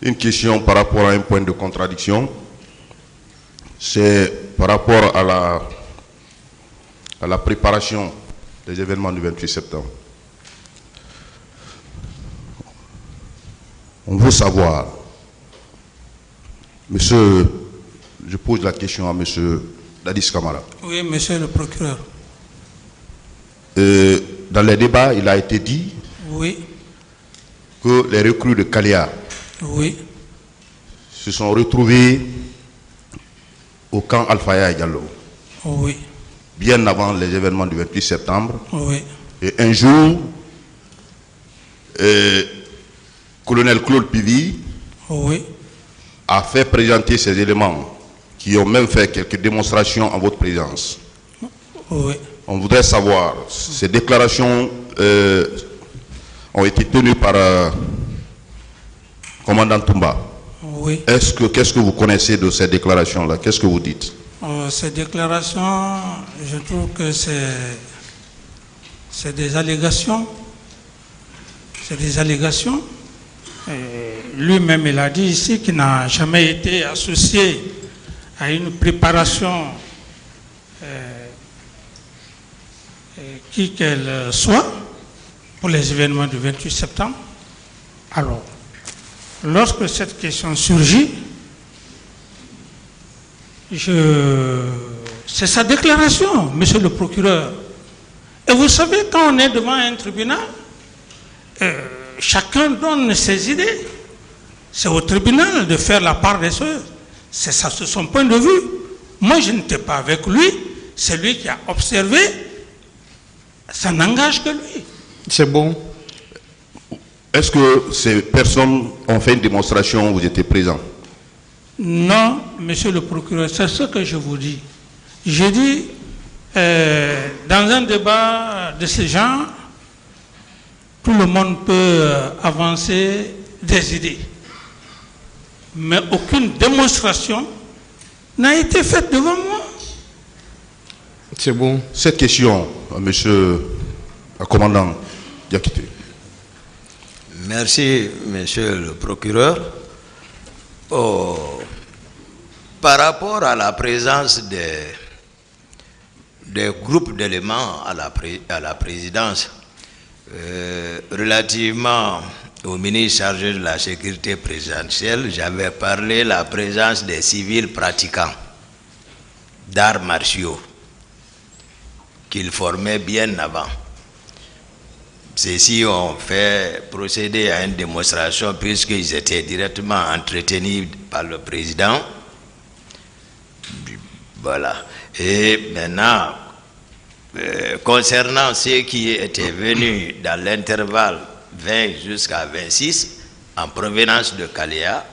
F: une question par rapport à un point de contradiction. C'est par rapport à la préparation des événements du 28 septembre. On veut savoir, monsieur, je pose la question à monsieur Dadis Camara.
C: Oui, monsieur le procureur.
F: Dans les débats, il a été dit
C: oui,
F: que les recrues de Kalia
C: oui,
F: se sont retrouvés au camp Alfaya Diallo,
C: oui,
F: bien avant les événements du 28 septembre.
C: oui,
F: Et un jour, colonel Claude Pivi
C: oui,
F: a fait présenter ces éléments qui ont même fait quelques démonstrations en votre présence.
C: oui.
F: On voudrait savoir, ces déclarations ont été tenues par commandant Toumba.
C: Oui.
F: Qu'est-ce que vous connaissez de ces déclarations-là? Qu'est-ce que vous dites?
C: Ces déclarations, je trouve que c'est des allégations. C'est des allégations. Lui-même, il a dit ici qu'il n'a jamais été associé à une préparation qui qu'elle soit pour les événements du 28 septembre. Alors, lorsque cette question surgit, c'est sa déclaration, monsieur le procureur. Et vous savez, quand on est devant un tribunal, chacun donne ses idées. C'est au tribunal de faire la part des choses. C'est ça, c'est son point de vue. Moi, je n'étais pas avec lui. C'est lui qui a observé. Ça n'engage que lui.
A: C'est bon.
F: Est-ce que ces personnes ont fait une démonstration où vous étiez présent?
C: Non, monsieur le procureur, c'est ce que je vous dis. J'ai dit, dans un débat de ce genre, tout le monde peut avancer des idées. Mais aucune démonstration n'a été faite devant moi.
A: C'est bon.
F: Cette question, monsieur le commandant Diakité.
D: Merci, monsieur le procureur. Par rapport à la présence des groupes d'éléments à la présidence, relativement au ministre chargé de la sécurité présidentielle, j'avais parlé de la présence des civils pratiquants d'arts martiaux qu'ils formaient bien avant. Ceux-ci ont fait procéder à une démonstration puisqu'ils étaient directement entretenus par le président. Voilà. Et maintenant, concernant ceux qui étaient venus dans l'intervalle 20 jusqu'à 26, en provenance de Kalia,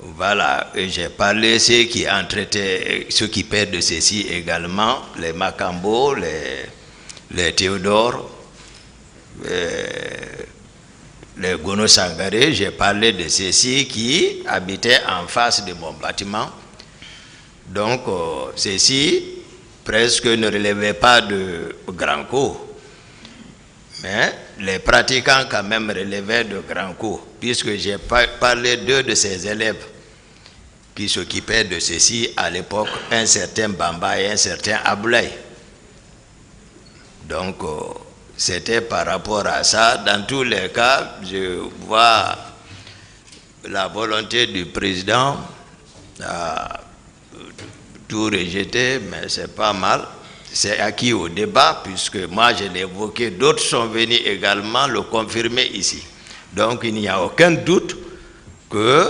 D: voilà, j'ai parlé de ceux qui s'occupaient de ceci également, les Macambo, les Théodore, les Gono Sangaré. J'ai parlé de ceux-ci qui habitaient en face de mon bâtiment. Donc, ceux-ci presque ne relevaient pas de grand cours. Mais les pratiquants quand même relevaient de grand cours, puisque j'ai parlé de ces élèves qui s'occupaient de ceci à l'époque, un certain Bamba et un certain Aboulaye. Donc, c'était par rapport à ça. Dans tous les cas, je vois la volonté du président a tout rejeté, mais c'est pas mal. C'est acquis au débat, puisque moi je l'ai évoqué, d'autres sont venus également le confirmer ici. Donc il n'y a aucun doute que,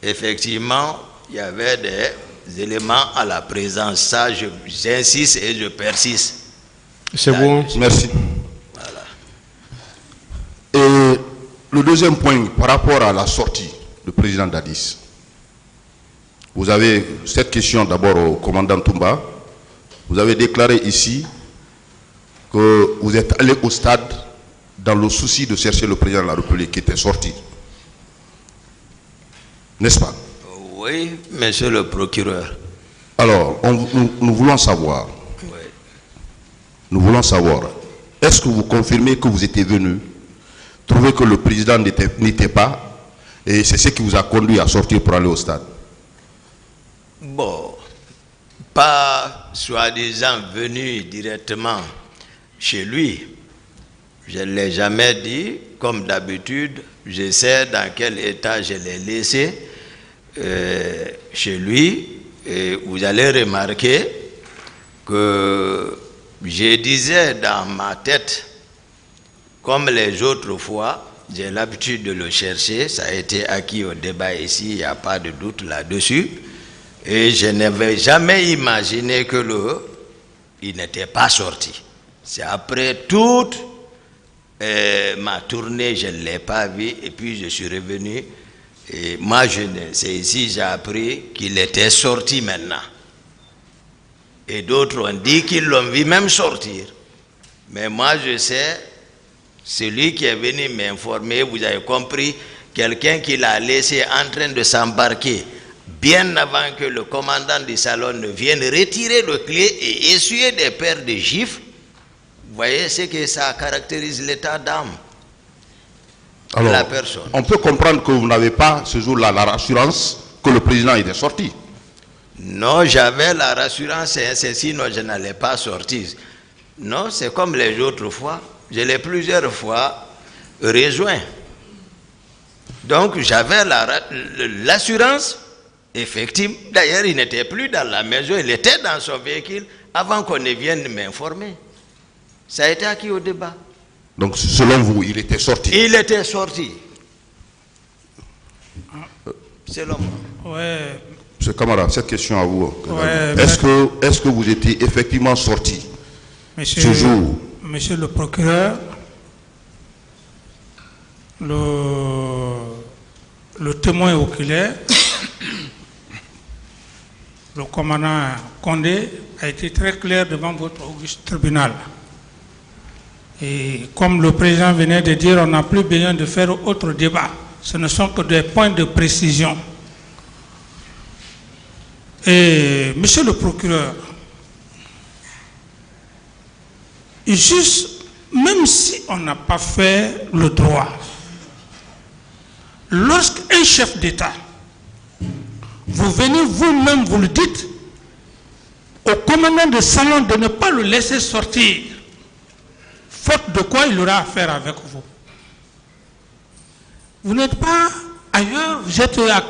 D: effectivement, il y avait des éléments à la présence. Ça, j'insiste et je persiste.
A: C'est bon.
F: Merci.
D: Voilà.
F: Et le deuxième point, par rapport à la sortie du président Dadis, vous avez cette question d'abord au commandant Toumba. Vous avez déclaré ici que vous êtes allé au stade dans le souci de chercher le président de la République qui était sorti. N'est-ce pas?
D: Oui, monsieur le procureur.
F: Alors, nous voulons savoir.
D: Oui.
F: Nous voulons savoir, est-ce que vous confirmez que vous étiez venu trouver que le président n'était pas, et c'est ce qui vous a conduit à sortir pour aller au stade?
D: Bon, pas soi-disant venu directement chez lui. Je ne l'ai jamais dit. Comme d'habitude, je sais dans quel état je l'ai laissé chez lui. Et vous allez remarquer que je disais dans ma tête, comme les autres fois, j'ai l'habitude de le chercher. Ça a été acquis au débat ici, il n'y a pas de doute là-dessus. Et je n'avais jamais imaginé que il n'était pas sorti. C'est après toute ma tournée, je ne l'ai pas vu, et puis je suis revenu. Et moi, c'est ici j'ai appris qu'il était sorti maintenant. Et d'autres ont dit qu'ils l'ont vu même sortir. Mais moi, je sais, celui qui est venu m'informer, vous avez compris, quelqu'un qui l'a laissé en train de s'embarquer, bien avant que le commandant du salon ne vienne retirer le clé et essuyer des paires de gifles. Vous voyez ce que ça caractérise l'état d'âme de la personne.
F: On peut comprendre que vous n'avez pas ce jour-là la rassurance que le président était sorti.
D: Non, j'avais la rassurance, c'est sinon je n'allais pas sortir. Non, c'est comme les autres fois. Je l'ai plusieurs fois rejoint. Donc j'avais l'assurance. Effectivement, d'ailleurs, il n'était plus dans la maison, il était dans son véhicule avant qu'on ne vienne m'informer. Ça a été acquis au débat.
F: Donc, selon vous, il était sorti?
D: Il était sorti. Selon moi.
C: Ouais.
F: Monsieur Camara, cette question à vous.
C: Ouais,
F: est-ce que vous étiez effectivement sorti ce jour?
C: Monsieur le procureur, le témoin oculaire, le commandant Condé, a été très clair devant votre auguste tribunal. Et comme le président venait de dire, on n'a plus besoin de faire autre débat. Ce ne sont que des points de précision. Et monsieur le procureur, juste, même si on n'a pas fait le droit, lorsqu'un chef d'État, vous venez vous-même, vous le dites, au commandant de salon de ne pas le laisser sortir, faute de quoi il aura affaire avec vous. Vous n'êtes pas ailleurs, vous êtes à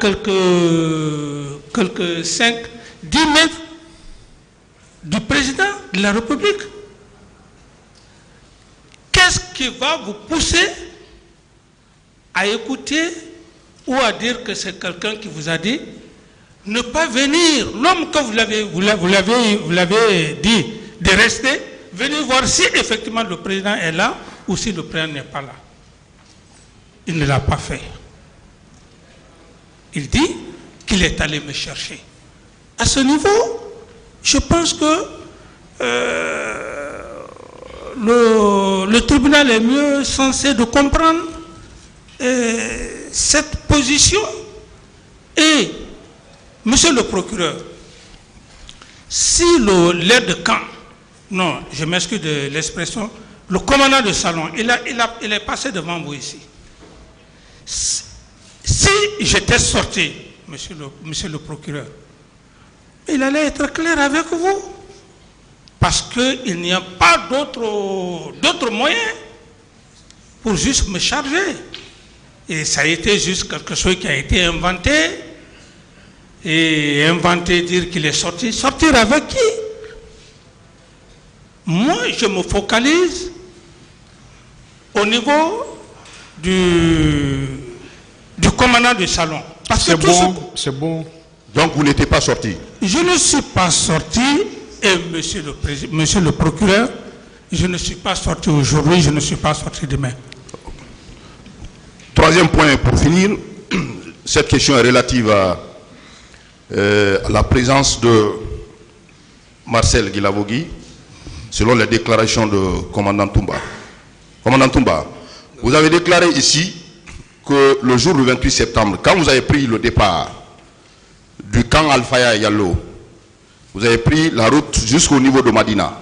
C: quelques 5, 10 mètres du président de la République. Qu'est-ce qui va vous pousser à écouter ou à dire que c'est quelqu'un qui vous a dit ne pas venir? L'homme que vous l'avez dit de rester, venez voir si effectivement le président est là ou si le président n'est pas là. Il ne l'a pas fait. Il dit qu'il est allé me chercher. À ce niveau, je pense que le tribunal est mieux censé de comprendre cette position. Et, monsieur le procureur, si l'aide de camp, non, je m'excuse de l'expression, le commandant de salon, il est passé devant vous ici. Si j'étais sorti, monsieur le procureur, il allait être clair avec vous. Parce qu'il n'y a pas d'autres moyens pour juste me charger. Et ça a été juste quelque chose qui a été inventé. et inventer, dire qu'il est sorti. Sortir avec qui? Moi, je me focalise au niveau du commandant du salon.
A: C'est bon, c'est bon.
F: Donc vous n'étiez pas sorti?
C: Je ne suis pas sorti, et monsieur le procureur, je ne suis pas sorti aujourd'hui, je ne suis pas sorti demain.
F: Troisième point pour finir, cette question est relative à la présence de Marcel Guilavogui, selon les déclarations de commandant Toumba. Commandant Toumba, vous avez déclaré ici que le jour du 28 septembre, quand vous avez pris le départ du camp Alfaya Yallo, vous avez pris la route jusqu'au niveau de Madina.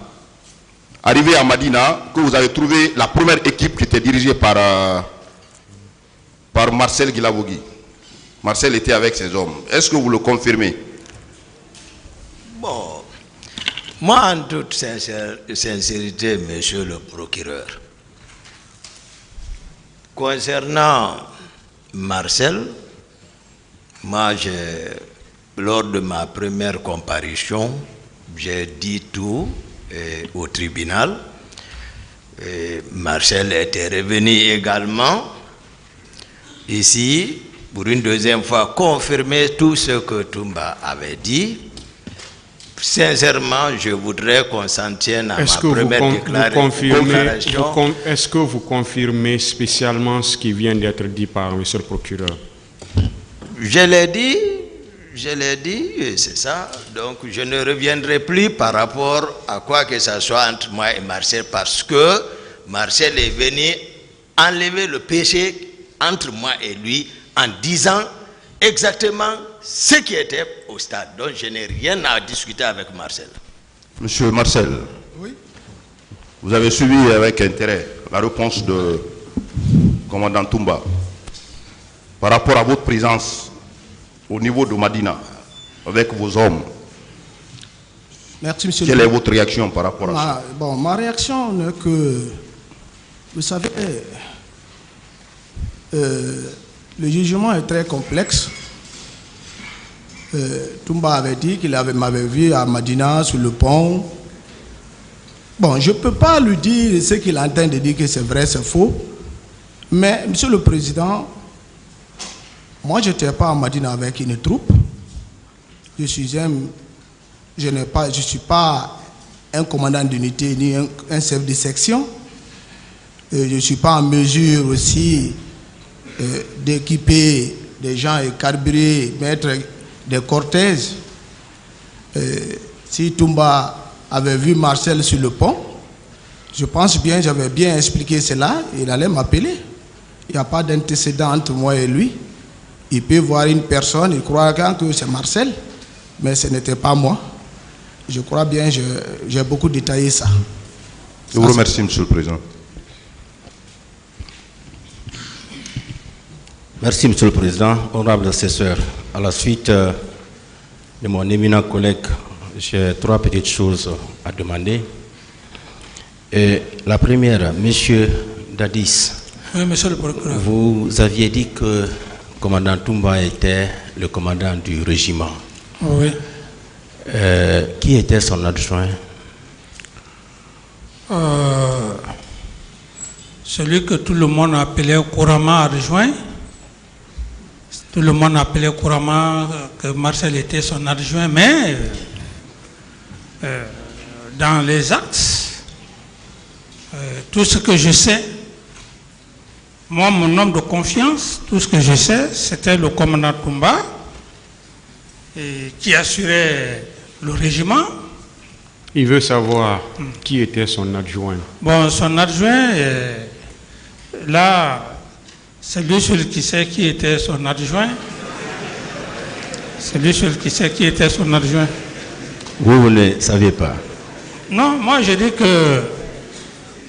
F: Arrivé à Madina, que vous avez trouvé la première équipe qui était dirigée par Marcel Guilavogui. Marcel était avec ses hommes. Est-ce que vous le confirmez?
D: Bon, moi en toute sincérité, monsieur le procureur, concernant Marcel, moi, lors de ma première comparution, j'ai dit tout au tribunal. Marcel était revenu également ici pour une deuxième fois confirmer tout ce que Toumba avait dit. Sincèrement, je voudrais qu'on s'en tienne à ma première déclaration.
A: Est-ce que vous confirmez spécialement ce qui vient d'être dit par M. le procureur?
D: Je l'ai dit, et c'est ça. Donc je ne reviendrai plus par rapport à quoi que ce soit entre moi et Marcel, parce que Marcel est venu enlever le péché entre moi et lui en disant exactement ce qui était au stade. Donc je n'ai rien à discuter avec Marcel.
F: Monsieur Marcel,
E: Oui.
F: vous avez suivi avec intérêt la réponse de commandant Toumba par rapport à votre présence au niveau de Madina avec vos hommes.
E: Merci, monsieur.
F: Quelle est votre réaction par rapport à ça?
E: Bon, ma réaction n'est que, vous savez, le jugement est très complexe. Toumba avait dit qu'il m'avait vu à Madina sur le pont. Bon, je ne peux pas lui dire ce qu'il entend de dire que c'est vrai, c'est faux. Mais, monsieur le président, moi je n'étais pas à Madina avec une troupe. Je ne suis pas un commandant d'unité ni un chef de section. Je ne suis pas en mesure aussi d'équiper des gens et carburer, mettre des cortèges. Si Toumba avait vu Marcel sur le pont, je pense bien, j'avais bien expliqué cela, il allait m'appeler. Il n'y a pas d'antécédent entre moi et lui. Il peut voir une personne, il croit que c'est Marcel, mais ce n'était pas moi. Je crois bien, j'ai beaucoup détaillé ça.
F: Je vous remercie, monsieur le président.
G: Merci, monsieur le président. Honorable assesseur, à la suite de mon éminent collègue, j'ai trois petites choses à demander. La première, monsieur Dadis,
C: Oui, monsieur le procureur.
G: vous aviez dit que le commandant Toumba était le commandant du régiment.
C: Oui.
G: Qui était son adjoint?
C: Celui que tout le monde appelait couramment adjoint. Tout le monde appelait couramment que Marcel était son adjoint, mais dans les actes, tout ce que je sais, moi, mon homme de confiance, tout ce que je sais, c'était le commandant Toumba qui assurait le régiment.
A: Il veut savoir qui était son adjoint.
C: Bon, son adjoint, là, c'est lui seul qui sait qui était son adjoint. C'est lui seul qui sait qui était son adjoint.
G: Vous ne savez pas?
C: Non, moi je dis que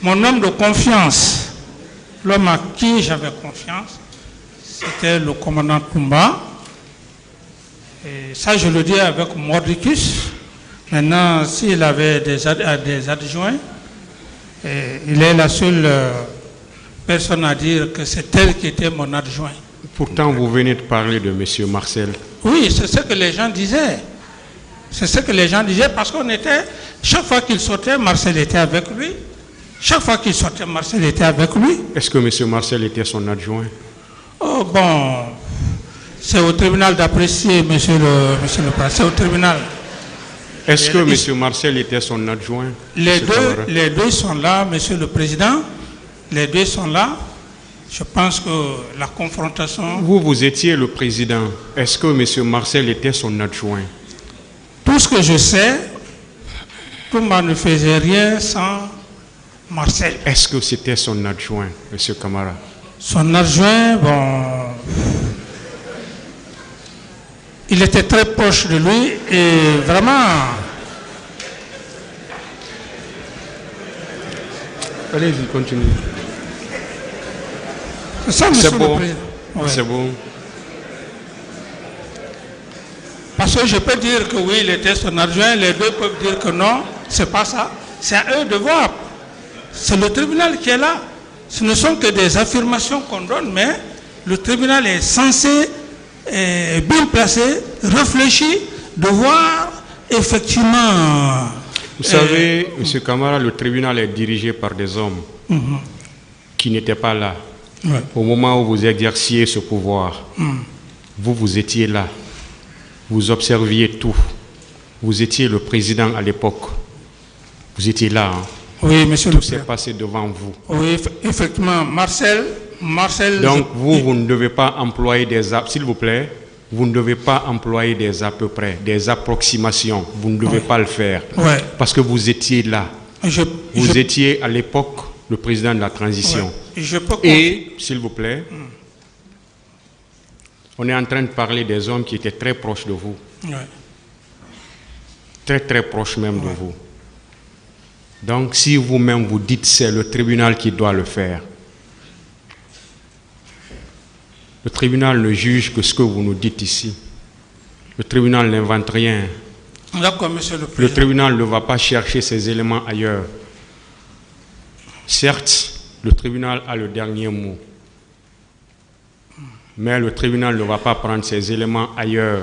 C: mon homme de confiance, l'homme à qui j'avais confiance, c'était le commandant Toumba. Et ça, je le dis avec mordicus. Maintenant, s'il avait des adjoints, il est la seule personne à dire que c'est elle qui était mon adjoint.
A: Pourtant, vous venez de parler de M. Marcel.
C: Oui, c'est ce que les gens disaient. C'est ce que les gens disaient parce qu'on était, chaque fois qu'il sortait, Marcel était avec lui. Chaque fois qu'il sortait, Marcel était avec lui.
A: Est-ce que M. Marcel était son adjoint?
C: Oh bon, c'est au tribunal d'apprécier, monsieur le président. C'est au tribunal.
A: Est-ce que M. Marcel était son adjoint?
C: Les deux sont là, monsieur le président. Les deux sont là. Je pense que la confrontation...
A: Vous étiez le président. Est-ce que M. Marcel était son adjoint?
C: Tout ce que je sais, Toumba ne faisait rien sans Marcel.
A: Est-ce que c'était son adjoint, M. Camara?
C: Son adjoint, bon... Il était très proche de lui et vraiment...
A: Allez-y, continue.
C: C'est ça, monsieur le président. Ouais.
A: C'est bon.
C: Parce que je peux dire que oui, il était son adjoint, les deux peuvent dire que non, c'est pas ça. C'est à eux de voir. C'est le tribunal qui est là. Ce ne sont que des affirmations qu'on donne, mais le tribunal est censé, bien placé, réfléchir, de voir effectivement...
A: Vous savez, M. Camara, le tribunal est dirigé par des hommes qui n'étaient pas là.
C: Ouais.
A: Au moment où vous exerciez ce pouvoir, vous étiez là. Vous observiez tout. Vous étiez le président à l'époque. Vous étiez là. Hein.
C: Oui, monsieur le
A: Tout s'est
C: président.
A: passé devant vous.
C: Oui, effectivement. Marcel...
A: Donc, vous ne devez pas employer des... S'il vous plaît, vous ne devez pas employer des à peu près, des approximations. Vous ne devez pas le faire.
C: Ouais.
A: Parce que vous étiez là. Vous étiez à l'époque le président de la transition.
C: Ouais.
A: Et, s'il vous plaît, on est en train de parler des hommes qui étaient très proches de vous.
C: Ouais.
A: Très, très proches même de vous. Donc, si vous-même vous dites c'est le tribunal qui doit le faire, le tribunal ne juge que ce que vous nous dites ici. Le tribunal n'invente rien.
C: D'accord, monsieur le président.
A: Le tribunal ne va pas chercher ces éléments ailleurs. Certes, le tribunal a le dernier mot. Mais le tribunal ne va pas prendre ces éléments ailleurs.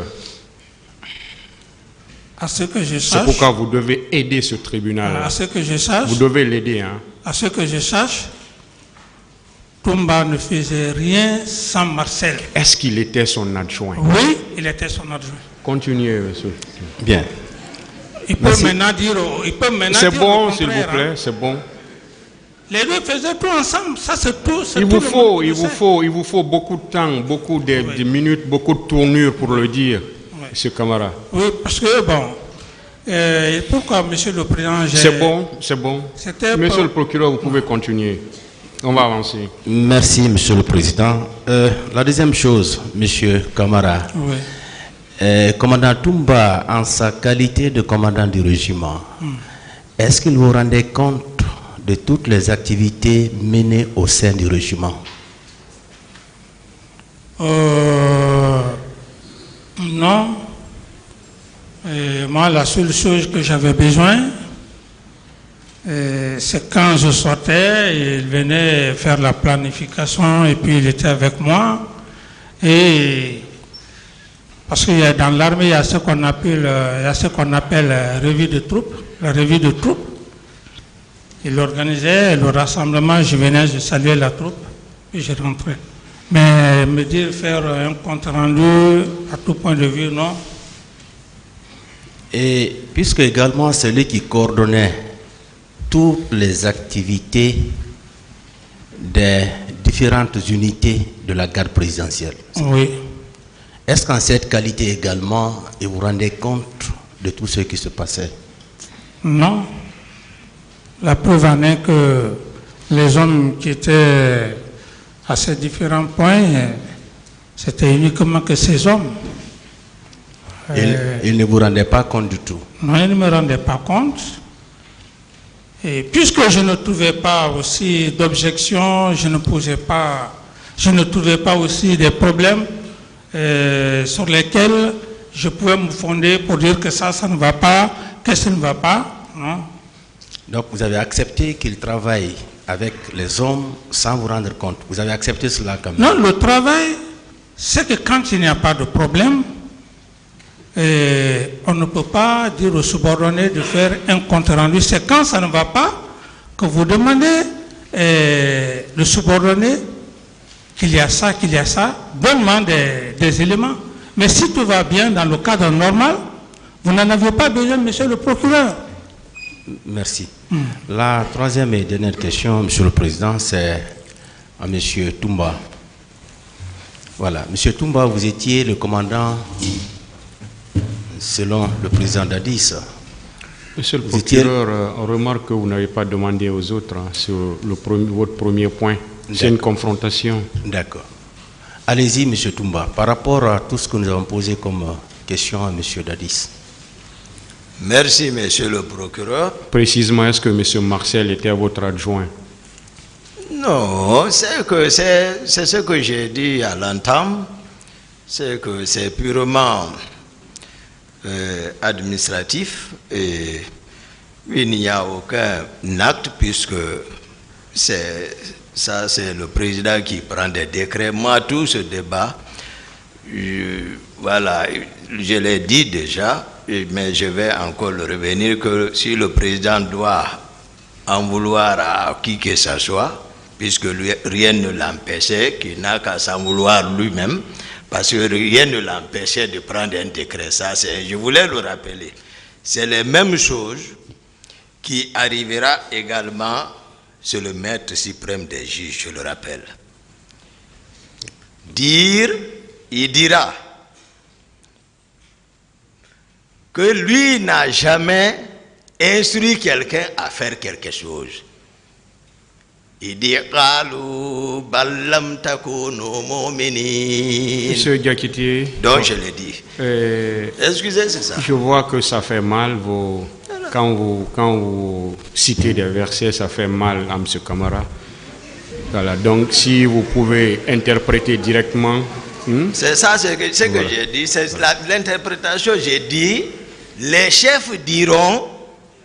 C: À ce que je sache...
A: C'est pourquoi vous devez aider ce tribunal.
C: À ce que je sache...
A: Vous devez l'aider. Hein.
C: À ce que je sache, Toumba ne faisait rien sans Marcel.
A: Est-ce qu'il était son adjoint?
C: Oui, il était son adjoint.
A: Continuez, monsieur.
G: Bien.
C: Il peut maintenant dire...
A: C'est bon, s'il vous plaît, c'est bon.
C: Les deux faisaient tout ensemble, ça c'est tout.
A: Il vous faut beaucoup de temps, beaucoup de minutes, beaucoup de tournures pour le dire, monsieur Camara.
C: Oui, parce que bon, pourquoi, monsieur le président,
A: c'est bon. Monsieur le procureur, vous pouvez continuer. On va avancer.
G: Merci, monsieur le président. La deuxième chose, monsieur Camara.
C: Oui.
G: Commandant Toumba, en sa qualité de commandant du régiment, est-ce qu'il vous rendait compte de toutes les activités menées au sein du régiment?
C: Non. Moi, la seule chose que j'avais besoin, c'est quand je sortais, il venait faire la planification et puis il était avec moi. Et parce que dans l'armée, il y a ce qu'on appelle, revue de troupes, la revue de troupes. Il organisait le rassemblement, je venais, je saluais la troupe, et je rentrais. Mais me dire faire un compte rendu à tout point de vue, non.
G: Et puisque également celui qui coordonnait toutes les activités des différentes unités de la garde présidentielle.
C: Oui.
G: Est-ce qu'en cette qualité également, il vous rendait compte de tout ce qui se passait?
C: Non. La preuve en est que les hommes qui étaient à ces différents points, c'était uniquement que ces hommes.
G: Il ne vous rendait pas compte du tout?
C: Non, il ne me rendait pas compte. Et puisque je ne trouvais pas aussi d'objections, je ne trouvais pas aussi des problèmes sur lesquels je pouvais me fonder pour dire que ça ne va pas, que ça ne va pas. Non.
G: Donc vous avez accepté qu'il travaille avec les hommes sans vous rendre compte. Vous avez accepté cela quand même?
C: Non, le travail, c'est que quand il n'y a pas de problème, on ne peut pas dire aux subordonnés de faire un compte rendu. C'est quand ça ne va pas que vous demandez le subordonné qu'il y a ça, bonnement des éléments. Mais si tout va bien dans le cadre normal, vous n'en avez pas besoin, monsieur le procureur.
G: Merci. La troisième et dernière question, monsieur le président, c'est à monsieur Toumba. Voilà, monsieur Toumba, vous étiez le commandant, selon le président Dadis.
A: Monsieur le procureur, on remarque que vous n'avez pas demandé aux autres sur votre premier point. C'est une confrontation.
G: D'accord. Allez-y, monsieur Toumba, par rapport à tout ce que nous avons posé comme question à monsieur Dadis.
D: Merci, monsieur le procureur.
A: Précisément, est-ce que monsieur Marcel était votre adjoint?
D: Non, c'est ce que j'ai dit à l'entame, c'est que c'est purement administratif et il n'y a aucun acte puisque c'est le président qui prend des décrets. Moi, tout ce débat, voilà, je l'ai dit déjà, mais je vais encore le revenir que si le président doit en vouloir à qui que ce soit, puisque lui, rien ne l'empêchait, qu'il n'a qu'à s'en vouloir lui-même, parce que rien ne l'empêchait de prendre un décret. Ça, je voulais le rappeler. C'est la même chose qui arrivera également sur le maître suprême des juges, je le rappelle. Il dira que lui n'a jamais instruit quelqu'un à faire quelque chose. Il dit
A: Monsieur Diakité,
D: donc je l'ai dit. Excusez, c'est ça.
A: Je vois que ça fait mal quand vous citez des versets, ça fait mal à M. Camara. Voilà, donc si vous pouvez interpréter directement.
D: C'est ça ce que j'ai dit, c'est l'interprétation. J'ai dit, les chefs diront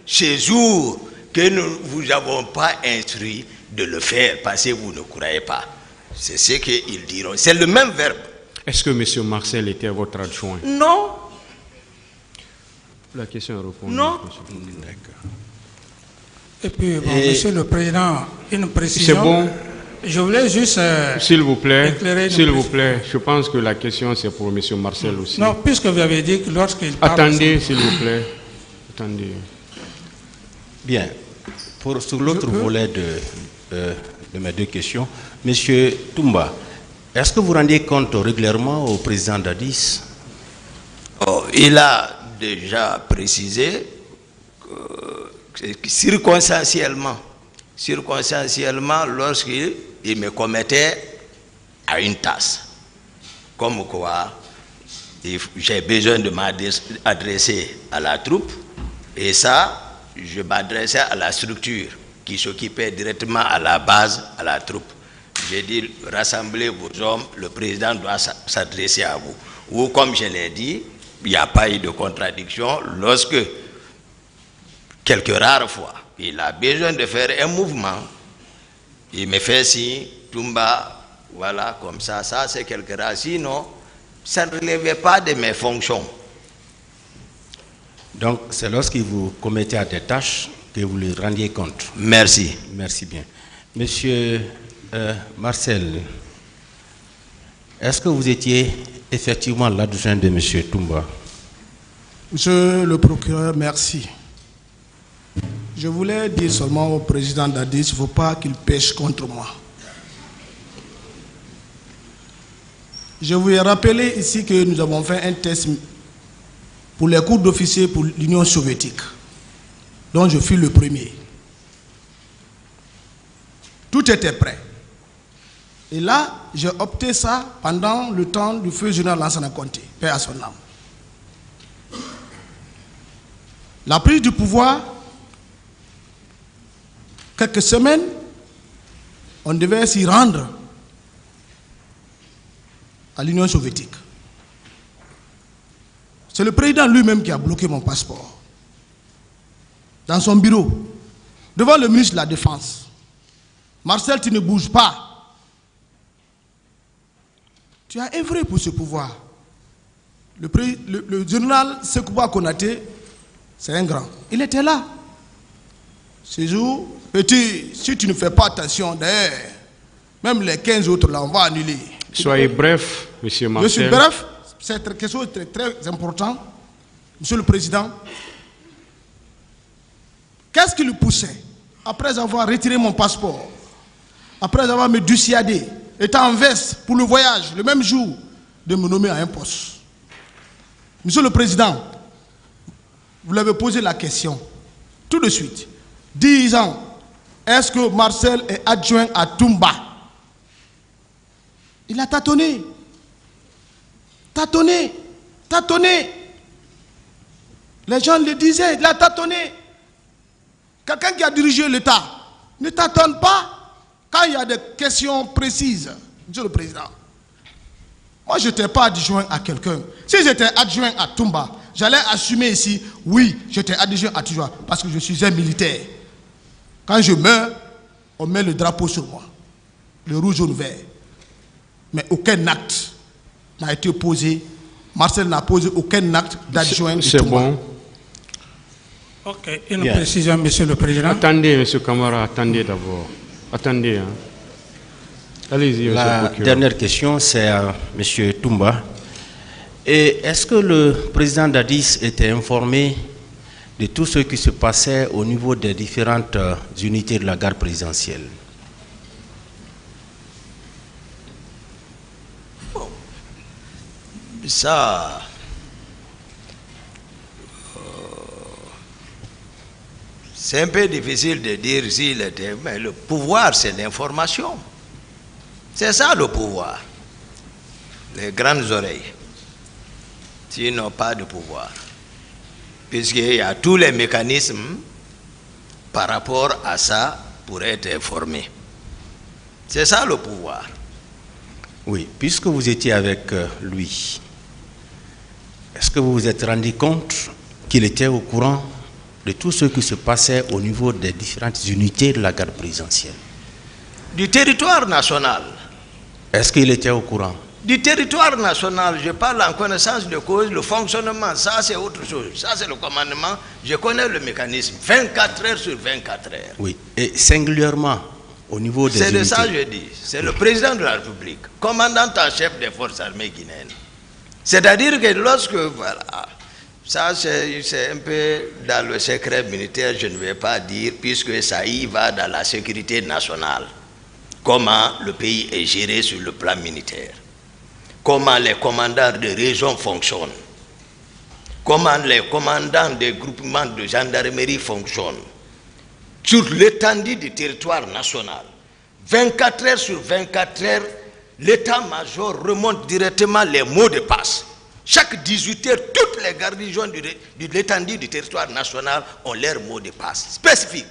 D: ce jour que nous vous avons pas instruit de le faire parce que vous ne croyez pas. C'est ce qu'ils diront. C'est le même verbe.
A: Est-ce que M. Marcel était votre adjoint?
D: Non.
A: La question est répondue.
D: Non.
C: Et puis, bon, monsieur le président, une précision.
A: C'est bon.
C: Je voulais juste.
A: S'il vous plaît,
C: éclairer
A: je pense que la question c'est pour M. Marcel aussi.
C: Non, puisque vous avez dit que lorsqu'il parle.
A: Attendez, s'il vous plaît. Attendez.
G: Bien. Sur l'autre volet de mes deux questions, monsieur Toumba, est-ce que vous rendez compte régulièrement au président Dadis?
D: Il a déjà précisé que circonstanciellement, lorsqu'il me commettait à une tasse, comme quoi j'ai besoin de m'adresser à la troupe, et ça, je m'adressais à la structure qui s'occupait directement à la base, à la troupe. J'ai dit, rassemblez vos hommes, le président doit s'adresser à vous. Ou comme je l'ai dit, il n'y a pas eu de contradiction lorsque, quelques rares fois, il a besoin de faire un mouvement, il me fait signe, Toumba, voilà, comme ça c'est quelques rares. Sinon, ça ne relevait pas de mes fonctions.
G: Donc, c'est lorsque vous commettez à des tâches que vous lui rendiez compte.
D: Merci.
G: Merci bien. Monsieur Marcel, est-ce que vous étiez effectivement l'adjoint de monsieur Toumba?
E: Monsieur le procureur, merci. Je voulais dire seulement au président Dadis, il ne faut pas qu'il pêche contre moi. Je voulais rappeler ici que nous avons fait un test pour les cours d'officier pour l'Union soviétique, dont je fus le premier. Tout était prêt. Et là, j'ai opté ça pendant le temps du feu général Lansana Conté, paix à son âme. La prise du pouvoir, quelques semaines, on devait s'y rendre à l'Union soviétique. C'est le président lui-même qui a bloqué mon passeport. Dans son bureau, devant le ministre de la Défense. Marcel, tu ne bouges pas. Tu as œuvré pour ce pouvoir. Le général Sekouba Konaté, c'est un grand. Il était là. Ce jour, petit, si tu ne fais pas attention, d'ailleurs, même les 15 autres là, on va annuler.
A: Soyez bref, monsieur Marcel.
E: Je suis bref, c'est quelque chose de très important. Monsieur le Président, qu'est-ce qui le poussait, après avoir retiré mon passeport, après avoir me dissuadé, étant en veste pour le voyage, le même jour, de me nommer à un poste? Monsieur le Président, vous l'avez posé la question tout de suite. 10 ans, est-ce que Marcel est adjoint à Toumba? Il a tâtonné. Tâtonné. Les gens le disaient, il a tâtonné. Quelqu'un qui a dirigé l'État ne tâtonne pas quand il y a des questions précises. Monsieur le Président, moi je n'étais pas adjoint à quelqu'un. Si j'étais adjoint à Toumba, j'allais assumer ici, oui, j'étais adjoint à Toumba, parce que je suis un militaire. Quand je meurs, on met le drapeau sur moi, le rouge, jaune, vert. Mais aucun acte n'a été posé. Marcel n'a posé aucun acte d'adjoint.
A: C'est bon.
C: Ok, une précision, Monsieur le Président.
A: Attendez, Monsieur Camara, attendez d'abord. Attendez. Hein. Allez-y, Monsieur le
G: La
A: procureur.
G: dernière question, c'est à Monsieur Toumba. Et est-ce que le président Dadis était informé de tout ce qui se passait au niveau des différentes unités de la garde présidentielle?
D: Ça, c'est un peu difficile de dire s'il était, mais le pouvoir, c'est l'information. C'est ça le pouvoir. Les grandes oreilles, s'ils n'ont pas de pouvoir, puisqu'il y a tous les mécanismes par rapport à ça pour être informé. C'est ça le pouvoir.
G: Oui, puisque vous étiez avec lui, est-ce que vous vous êtes rendu compte qu'il était au courant de tout ce qui se passait au niveau des différentes unités de la garde présidentielle?
D: Du territoire national.
G: Est-ce qu'il était au courant?
D: Du territoire national, je parle en connaissance de cause, le fonctionnement, ça c'est autre chose. Ça c'est le commandement, je connais le mécanisme. 24 heures sur 24 heures.
G: Oui, et singulièrement au niveau des unités.
D: C'est de ça que je dis. C'est le président de la République, commandant en chef des forces armées guinéennes. C'est-à-dire que lorsque, voilà, ça c'est un peu dans le secret militaire, je ne vais pas dire, puisque ça y va dans la sécurité nationale. Comment le pays est géré sur le plan militaire. Comment les commandants de région fonctionnent. Comment les commandants des groupements de gendarmerie fonctionnent. Sur l'étendue du territoire national. 24 heures sur 24 heures, l'état-major remonte directement les mots de passe. Chaque 18 heures, toutes les garnisons de l'étendue du territoire national ont leurs mots de passe spécifiques.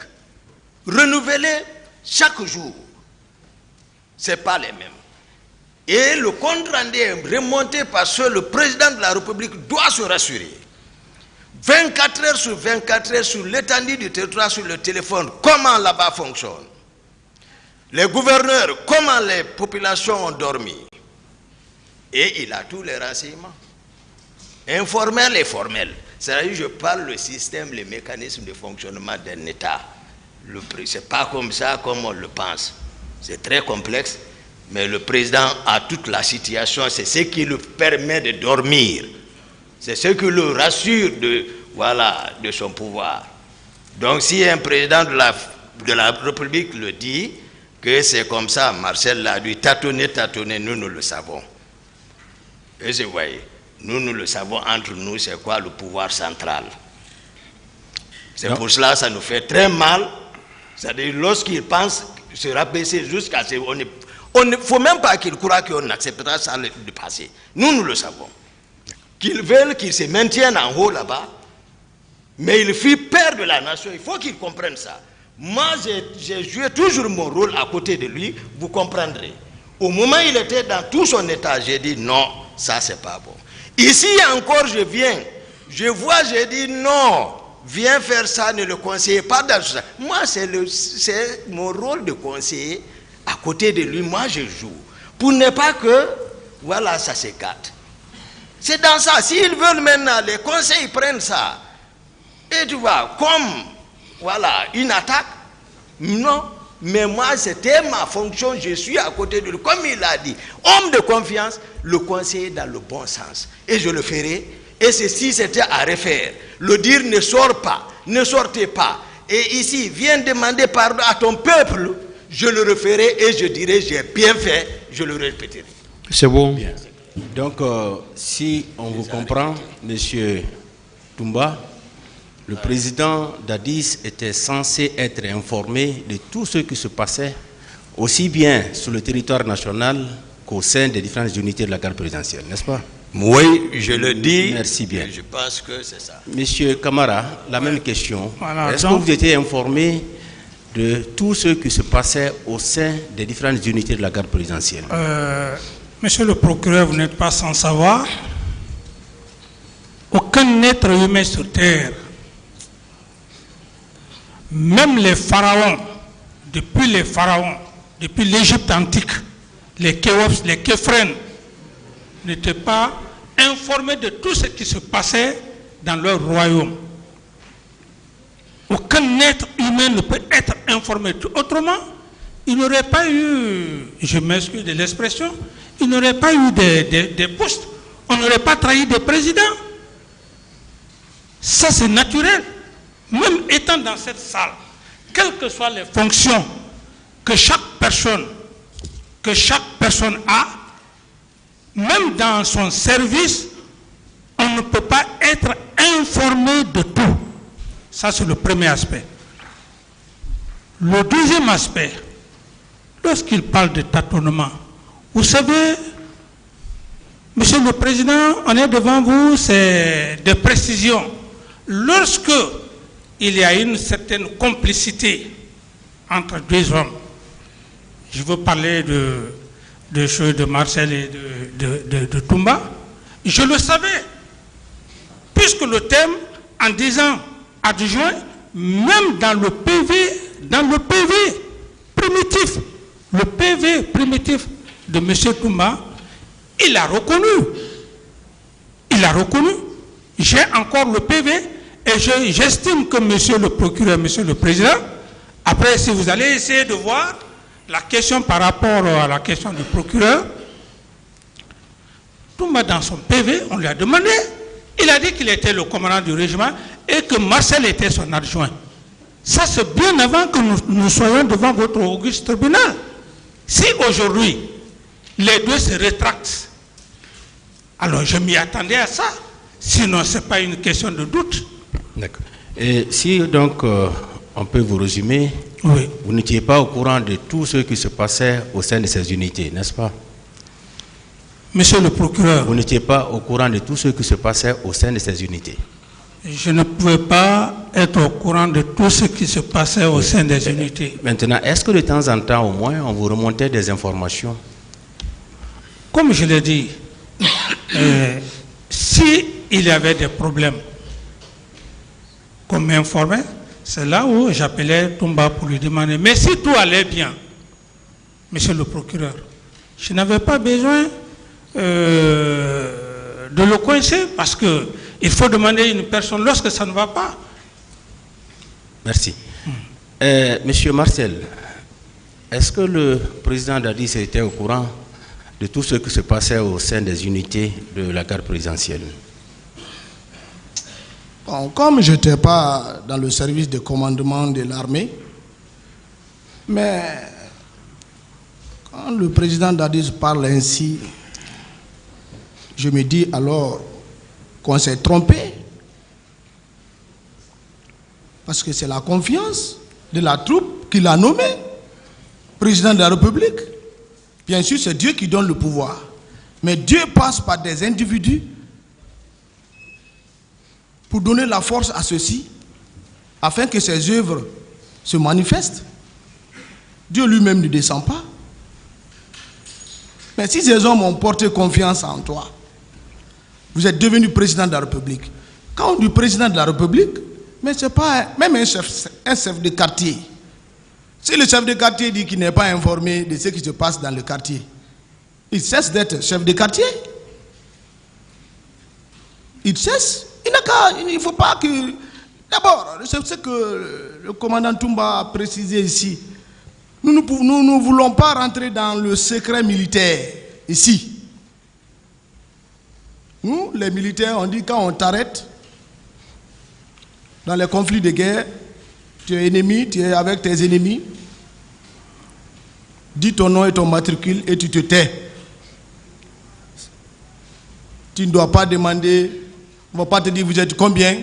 D: Renouvelés chaque jour. Ce n'est pas les mêmes. Et le compte rendu est remonté parce que le président de la République doit se rassurer. 24 heures sur 24 heures sur l'étendue du territoire, sur le téléphone, comment là-bas fonctionne. Les gouverneurs, comment les populations ont dormi. Et il a tous les renseignements. Informels et formels. C'est-à-dire, je parle le système, les mécanismes de fonctionnement d'un État. Ce n'est pas comme ça comme on le pense. C'est très complexe, mais le président a toute la situation. C'est ce qui lui permet de dormir. C'est ce qui le rassure de son pouvoir. Donc si un président de la République le dit, que c'est comme ça, Marcel l'a dit, tâtonner, nous le savons. Et vous voyez, nous le savons entre nous, c'est quoi le pouvoir central. C'est pour cela que ça nous fait très mal. C'est-à-dire, lorsqu'il pense se rabaisser jusqu'à ce qu'on ne faut même pas qu'il croit qu'on acceptera ça de passer. Nous le savons. Qu'ils veulent qu'ils se maintiennent en haut là-bas, mais il fait peur de la nation. Il faut qu'ils comprennent ça. Moi, j'ai joué toujours mon rôle à côté de lui, vous comprendrez. Au moment où il était dans tout son état, j'ai dit non, ça c'est pas bon. Ici encore, je viens, je vois, j'ai dit non, viens faire ça, ne le conseillez pas dans ça. Moi, c'est mon rôle de conseiller. À côté de lui, moi je joue. Pour ne pas que, voilà, ça se gâte. C'est dans ça. S'ils veulent maintenant, les conseils prennent ça. Et tu vois, comme, voilà, une attaque. Non. Mais moi, c'était ma fonction. Je suis à côté de lui. Comme il a dit, homme de confiance, le conseiller dans le bon sens. Et je le ferai. Et ceci, c'était à refaire. Le dire ne sort pas. Ne sortez pas. Et ici, viens demander pardon à ton peuple. Je le referai et je dirai, j'ai bien fait. Je le répéterai.
A: C'est bon.
G: Bien. Donc, si on vous comprend, Monsieur Toumba, le président Dadis était censé être informé de tout ce qui se passait, aussi bien sur le territoire national qu'au sein des différentes unités de la garde présidentielle, n'est-ce pas?
D: Oui, je le dis.
G: Merci bien.
D: Je pense que c'est ça.
G: Monsieur Camara, la même question.
C: Voilà,
G: est-ce que vous étiez informé de tout ce qui se passait au sein des différentes unités de la garde présidentielle?
C: Monsieur le procureur, vous n'êtes pas sans savoir. Aucun être humain sur terre, même les pharaons, depuis l'Égypte antique, les Khéops, les Képhrènes, n'étaient pas informés de tout ce qui se passait dans leur royaume. Aucun être humain ne peut être informé. Autrement, il n'aurait pas eu, je m'excuse de l'expression, il n'aurait pas eu des postes. On n'aurait pas trahi des présidents. Ça, c'est naturel. Même étant dans cette salle, quelles que soient les fonctions que chaque personne a, même dans son service, on ne peut pas être informé de tout. Ça, c'est le premier aspect. Le deuxième aspect, lorsqu'il parle de tâtonnement, vous savez, Monsieur le Président, on est devant vous, c'est de précision. Lorsque il y a une certaine complicité entre deux hommes, je veux parler de Marcel et de Toumba, je le savais, puisque le thème, en disant adjoint, même dans le PV primitif de M. Toumba, il a reconnu. J'ai encore le PV et j'estime que monsieur le procureur, monsieur le président, après si vous allez essayer de voir la question par rapport à la question du procureur, Toumba dans son PV, on lui a demandé, il a dit qu'il était le commandant du régiment et que Marcel était son adjoint. Ça c'est bien avant que nous soyons devant votre auguste tribunal. Si aujourd'hui, les deux se rétractent, alors je m'y attendais à ça. Sinon, ce n'est pas une question de doute.
G: D'accord. Et si donc, on peut vous résumer,
C: oui.
G: Vous n'étiez pas au courant de tout ce qui se passait au sein de ces unités, n'est-ce pas?
C: Monsieur le procureur.
G: Vous n'étiez pas au courant de tout ce qui se passait au sein de ces unités.
C: Je ne pouvais pas être au courant de tout ce qui se passait au sein des unités.
G: Maintenant, est-ce que de temps en temps, au moins, on vous remontait des informations?
C: Comme je l'ai dit, si il y avait des problèmes qu'on m'informait, c'est là où j'appelais Toumba pour lui demander. Mais si tout allait bien, monsieur le procureur, je n'avais pas besoin de le coincer parce qu'il faut demander à une personne lorsque ça ne va pas.
G: Merci. Monsieur Marcel, est-ce que le président Dadis était au courant de tout ce qui se passait au sein des unités de la garde présidentielle?
E: Bon, comme je n'étais pas dans le service de commandement de l'armée, mais quand le président Dadis parle ainsi, je me dis alors qu'on s'est trompé. Parce que c'est la confiance de la troupe qu'il a nommé président de la République. Bien sûr, c'est Dieu qui donne le pouvoir. Mais Dieu passe par des individus pour donner la force à ceux-ci, afin que ses œuvres se manifestent. Dieu lui-même ne descend pas. Mais si ces hommes ont porté confiance en toi, vous êtes devenu président de la République. Quand on dit président de la République, mais ce n'est pas même un chef de quartier. Si le chef de quartier dit qu'il n'est pas informé de ce qui se passe dans le quartier, il cesse d'être chef de quartier. il cesse. Il ne faut pas que... D'abord, c'est ce que le commandant Toumba a précisé ici. Nous ne voulons pas rentrer dans le secret militaire ici. Nous, les militaires, on dit quand on t'arrête dans les conflits de guerre, tu es ennemi, tu es avec tes ennemis, dis ton nom et ton matricule et tu te tais. Tu ne dois pas demander, on ne va pas te dire vous êtes combien.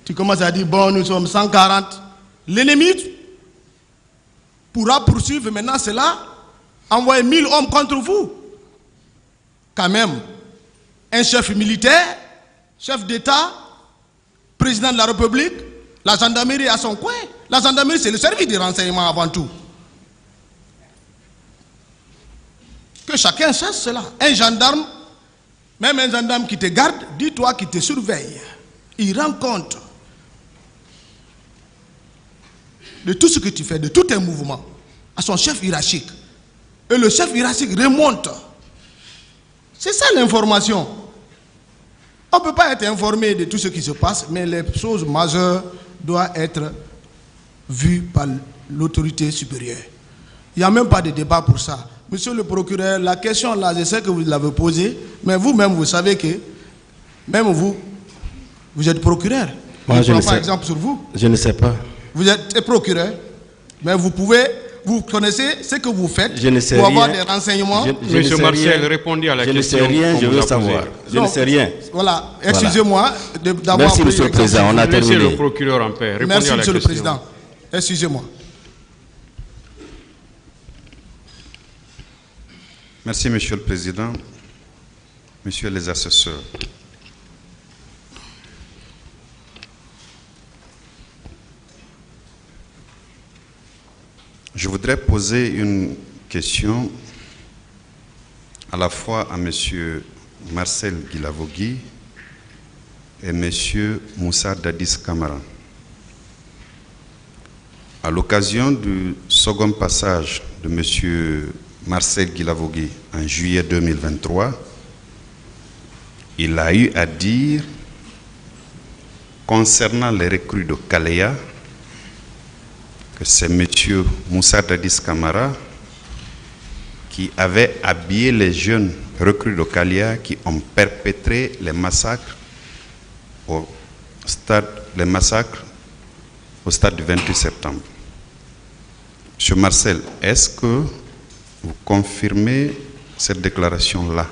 E: Tu commences à dire bon, nous sommes 140. L'ennemi pourra poursuivre maintenant cela, envoyer 1000 hommes contre vous. Quand même, un chef militaire, chef d'État, président de la République, la gendarmerie à son coin. La gendarmerie, c'est le service de renseignement avant tout. Que chacun sache cela. Un gendarme, même un gendarme qui te garde, dis-toi qu'il te surveille. Il rend compte de tout ce que tu fais, de tous tes mouvements, à son chef hiérarchique. Et le chef hiérarchique remonte. C'est ça l'information. On ne peut pas être informé de tout ce qui se passe, mais les choses majeures doivent être vues par l'autorité supérieure. Il n'y a même pas de débat pour ça. Monsieur le procureur, la question là, je sais que vous l'avez posée, mais vous-même, vous savez que, même vous êtes procureur.
G: Moi, je ne sais pas.
E: Par exemple sur vous.
G: Je ne sais pas.
E: Vous êtes procureur, mais vous connaissez ce que vous faites
G: je ne sais
E: pour
G: rien.
E: avoir des renseignements.
A: Monsieur Marcel, répondez à la question.
G: Je ne sais rien, je veux savoir. Je ne sais rien.
E: Voilà, excusez-moi d'avoir...
G: Merci, Monsieur le Président, on a terminé.
A: Laissez le procureur en paix. Répondez
E: Merci,
A: à la
E: Monsieur le
A: question.
E: Président. Excusez-moi.
H: Merci, Monsieur le Président, Messieurs les assesseurs. Je voudrais poser une question à la fois à Monsieur Marcel Guilavogui et Monsieur Moussa Dadis Camara. À l'occasion du second passage de Monsieur Marcel Guilavogui en juillet 2023, il a eu à dire concernant les recrues de Kalea que c'est M. Moussa Dadis Camara qui avait habillé les jeunes recrues de Kalea qui ont perpétré les massacres au stade du 28 septembre. M. Marcel, est-ce que vous confirmez cette déclaration-là?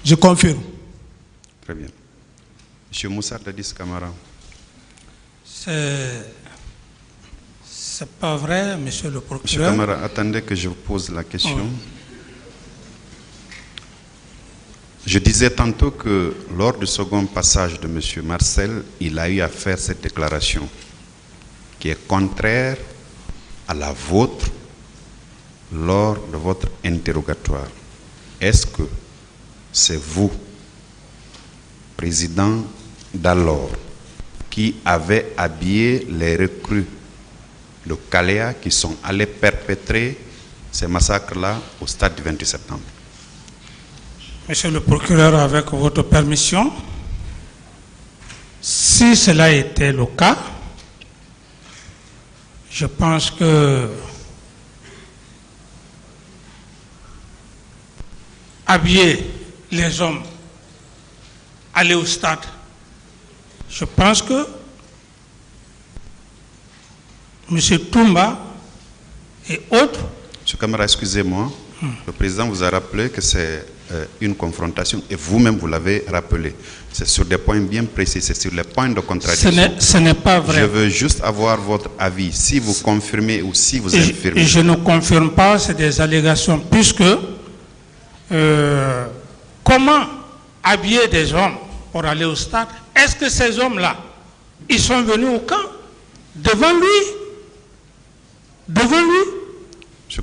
E: Je confirme.
H: Très bien. M. Moussa Dadis Camara.
C: C'est pas vrai, monsieur le procureur.
H: M. Camara, attendez que je vous pose la question.
C: Oh.
H: Je disais tantôt que lors du second passage de M. Marcel, il a eu à faire cette déclaration qui est contraire à la vôtre lors de votre interrogatoire. Est-ce que c'est vous, président d'alors, qui avez habillé les recrues de Kalea qui sont allés perpétrer ces massacres-là au stade du 28 septembre?
C: Monsieur le procureur, avec votre permission, si cela était le cas, je pense que habiller les hommes, aller au stade, je pense que M. Toumba et autres...
H: M. Camara, excusez-moi, le président vous a rappelé que c'est une confrontation et vous-même vous l'avez rappelé. C'est sur des points bien précis, c'est sur les points de contradiction.
C: Ce n'est pas vrai.
H: Je veux juste avoir votre avis, si vous confirmez ou si vous infirmez.
C: Et je ne confirme pas, c'est des allégations, puisque comment habiller des hommes pour aller au stade? Est-ce que ces hommes-là, ils sont venus au camp devant lui?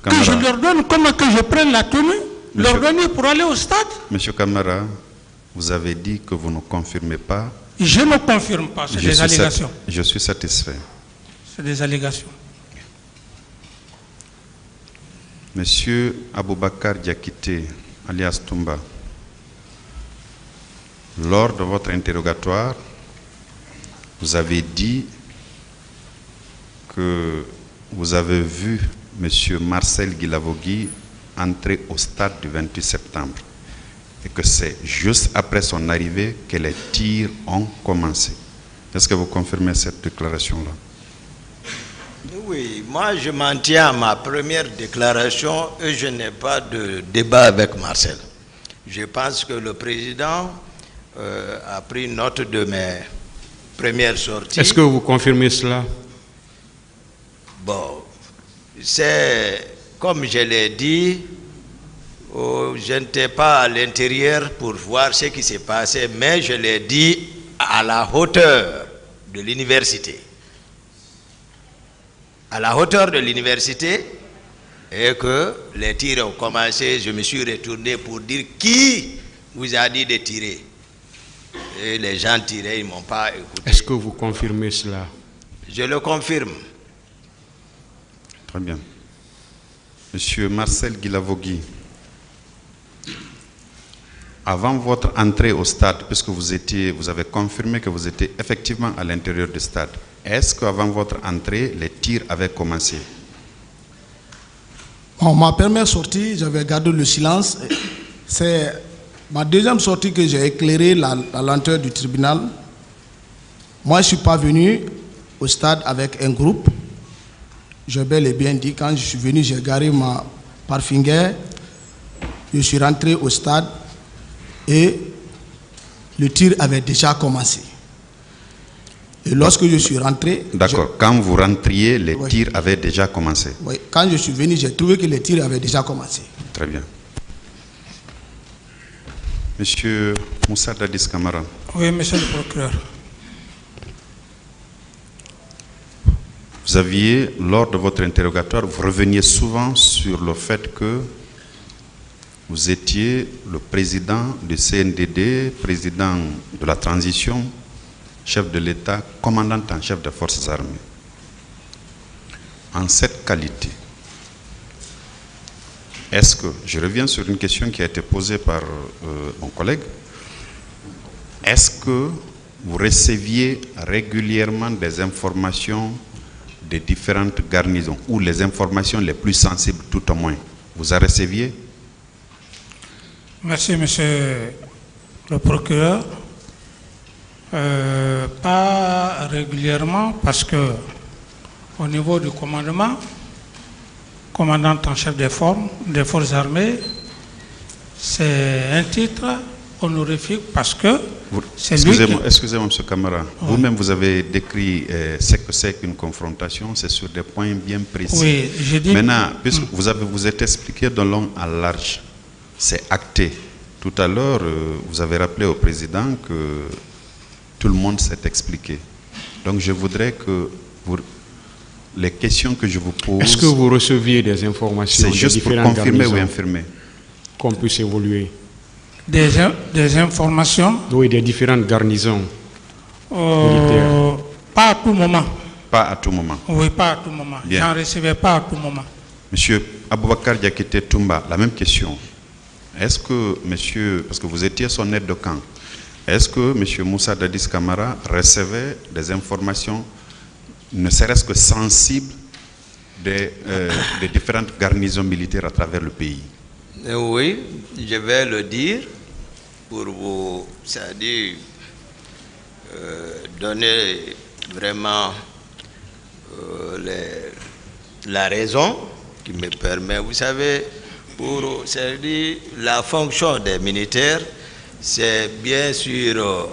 C: Que je leur donne, comment que je prenne la tenue, leur donner pour aller au stade?
H: Monsieur Camara, vous avez dit que vous ne confirmez pas.
C: Je ne confirme pas, c'est des allégations.
H: Je suis satisfait.
C: C'est des allégations.
H: Monsieur Aboubakar Diakité, alias Toumba, Lors de votre interrogatoire, vous avez dit que vous avez vu M. Marcel Guilavogui entrer au stade du 28 septembre et que c'est juste après son arrivée que les tirs ont commencé. Est-ce que vous confirmez cette déclaration-là?
D: Oui, moi je m'en tiens à ma première déclaration et je n'ai pas de débat avec Marcel. Je pense que le président a pris note de mes premières sorties.
A: Est-ce que vous confirmez cela?
D: Bon, c'est comme je l'ai dit, je n'étais pas à l'intérieur pour voir ce qui s'est passé, mais je l'ai dit à la hauteur de l'université. À la hauteur de l'université, et que les tirs ont commencé, je me suis retourné pour dire qui vous a dit de tirer. Et les gens tiraient, ils ne m'ont pas écouté.
A: Est-ce que vous confirmez cela?
D: Je le confirme.
H: Très bien. Monsieur Marcel Guilavogui, avant votre entrée au stade, puisque vous avez confirmé que vous étiez effectivement à l'intérieur du stade, est-ce qu'avant votre entrée, les tirs avaient commencé?
E: Bon, ma première sortie, j'avais gardé le silence. C'est ma deuxième sortie que j'ai éclairé la lenteur du tribunal. Moi, je ne suis pas venu au stade avec un groupe. Je bel et bien dit, quand je suis venu, j'ai garé ma parfinguère. Je suis rentré au stade et le tir avait déjà commencé. Et lorsque je suis rentré...
H: D'accord, quand vous rentriez, les tirs avaient déjà commencé.
E: Oui, quand je suis venu, j'ai trouvé que les tirs avaient déjà commencé.
H: Très bien. Monsieur Moussa Dadis Camara.
C: Oui, monsieur le procureur.
H: Vous aviez, lors de votre interrogatoire, vous reveniez souvent sur le fait que vous étiez le président du CNDD, président de la transition, chef de l'État, commandant en chef des forces armées. En cette qualité, est-ce que, je reviens sur une question qui a été posée par mon collègue, est-ce que vous receviez régulièrement des informations des différentes garnisons, ou les informations les plus sensibles tout au moins, vous en receviez?
C: Merci, monsieur le procureur. Pas régulièrement, parce que au niveau du commandement, commandant en chef des forces armées, c'est un titre honorifique parce que c'est lui qui...
H: Excusez-moi, M. Camara. Vous-même, vous avez décrit ce que c'est qu'une confrontation, c'est sur des points bien précis.
C: Oui, j'ai dit...
H: Maintenant, puisque vous êtes expliqué de long en large, c'est acté. Tout à l'heure, vous avez rappelé au président que tout le monde s'est expliqué. Donc, je voudrais que les questions que je vous pose...
A: Est-ce que vous receviez des informations?
H: C'est juste pour confirmer ou infirmer.
A: Qu'on puisse évoluer.
C: Des informations?
A: Oui, des différentes garnisons militaires.
C: Pas à tout moment.
H: Pas à tout moment.
C: Oui, pas à tout moment. J'en recevais pas à tout moment.
H: Monsieur Aboubakar Diakité Toumba, la même question. Est-ce que, monsieur, parce que vous étiez son aide de camp, est-ce que monsieur Moussa Dadis Camara recevait des informations, ne serait-ce que sensibles, des différentes garnisons militaires à travers le pays?
D: Oui, je vais le dire pour vous, c'est-à-dire donner vraiment la raison qui me permet, vous savez, pour c'est-à-dire la fonction des militaires, c'est bien sûr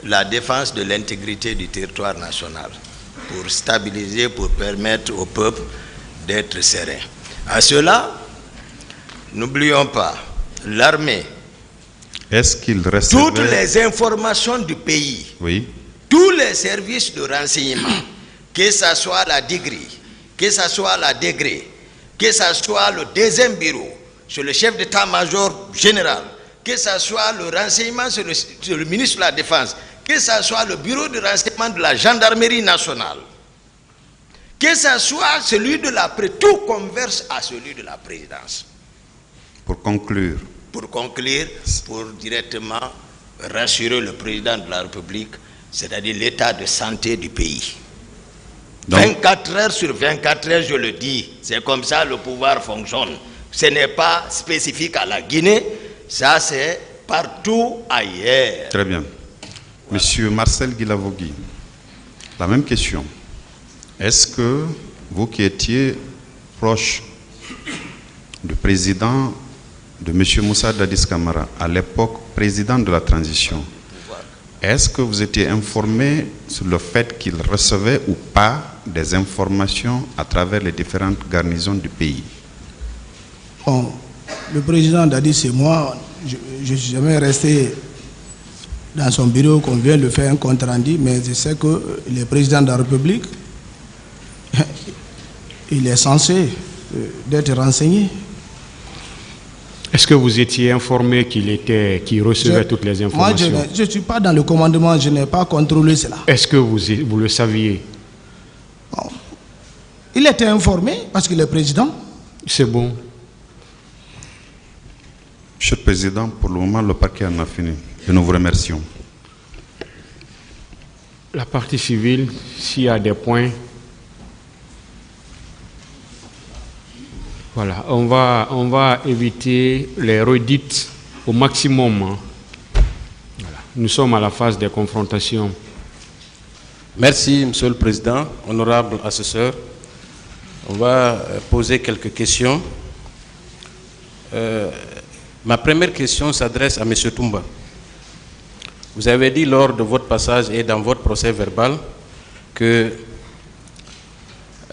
D: la défense de l'intégrité du territoire national, pour stabiliser, pour permettre au peuple d'être serein. À cela, n'oublions pas, l'armée,
H: est-ce qu'il recevait...
D: toutes les informations du pays,
H: oui,
D: tous les services de renseignement, que ce soit la DIGRI, que ce soit la DEGRE, que ce soit le deuxième bureau, sur le chef d'état-major général, que ce soit le renseignement sur le ministre de la Défense, que ce soit le bureau de renseignement de la gendarmerie nationale, que ce soit celui de la tout converse à celui de la présidence.
H: Pour conclure,
D: pour conclure, pour directement rassurer le président de la République, c'est-à-dire l'état de santé du pays. Donc, 24 heures sur 24 heures, je le dis, c'est comme ça le pouvoir fonctionne. Ce n'est pas spécifique à la Guinée, ça c'est partout ailleurs.
H: Très bien. Monsieur Marcel Guilavogui, la même question. Est-ce que vous qui étiez proche du président de M. Moussa Dadis Camara, à l'époque président de la transition, est-ce que vous étiez informé sur le fait qu'il recevait ou pas des informations à travers les différentes garnisons du pays?
E: Bon, le président Dadis et moi, je ne suis jamais resté dans son bureau qu'on vient de faire un compte rendu, mais je sais que le président de la République, il est censé d'être renseigné.
A: Est-ce que vous étiez informé qu'il recevait toutes les informations?
E: Moi, je ne suis pas dans le commandement, je n'ai pas contrôlé cela.
A: Est-ce que vous le saviez?
E: Bon. Il était informé parce qu'il est président.
A: C'est bon.
H: Monsieur le Président, pour le moment, le parquet en a fini. Et nous vous remercions.
A: La partie civile, s'il y a des points, voilà, on va éviter les redites au maximum. Hein. Voilà. Nous sommes à la phase des confrontations.
G: Merci, Monsieur le Président, honorable assesseur. On va poser quelques questions. Ma première question s'adresse à M. Toumba. Vous avez dit lors de votre passage et dans votre procès verbal que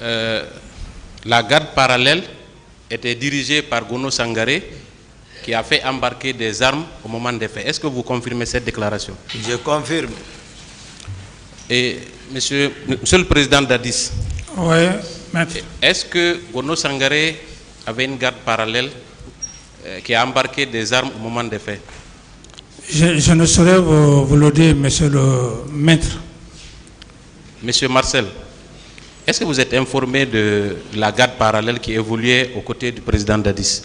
G: la garde parallèle était dirigée par Gono Sangaré qui a fait embarquer des armes au moment des faits. Est-ce que vous confirmez cette déclaration?
D: Je confirme.
G: Et Monsieur le Président Dadis,
C: Oui, maître.
G: est-ce que Gono Sangaré avait une garde parallèle qui a embarqué des armes au moment des faits?
C: Je ne saurais vous le dire, monsieur le maître.
G: Monsieur Marcel, est-ce que vous êtes informé de la garde parallèle qui évoluait aux côtés du président Dadis?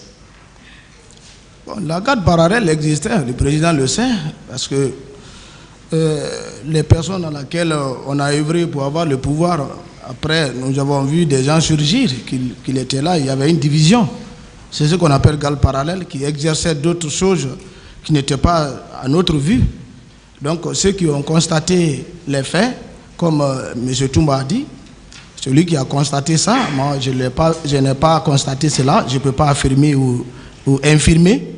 E: Bon, la garde parallèle existait, le président le sait, parce que les personnes à laquelle on a œuvré pour avoir le pouvoir, après nous avons vu des gens surgir, qu'il était là, il y avait une division. C'est ce qu'on appelle garde parallèle, qui exerçait d'autres choses qui n'étaient pas à notre vue. Donc ceux qui ont constaté les faits, comme M. Toumba a dit, celui qui a constaté ça, moi je n'ai pas constaté cela, je ne peux pas affirmer ou infirmer.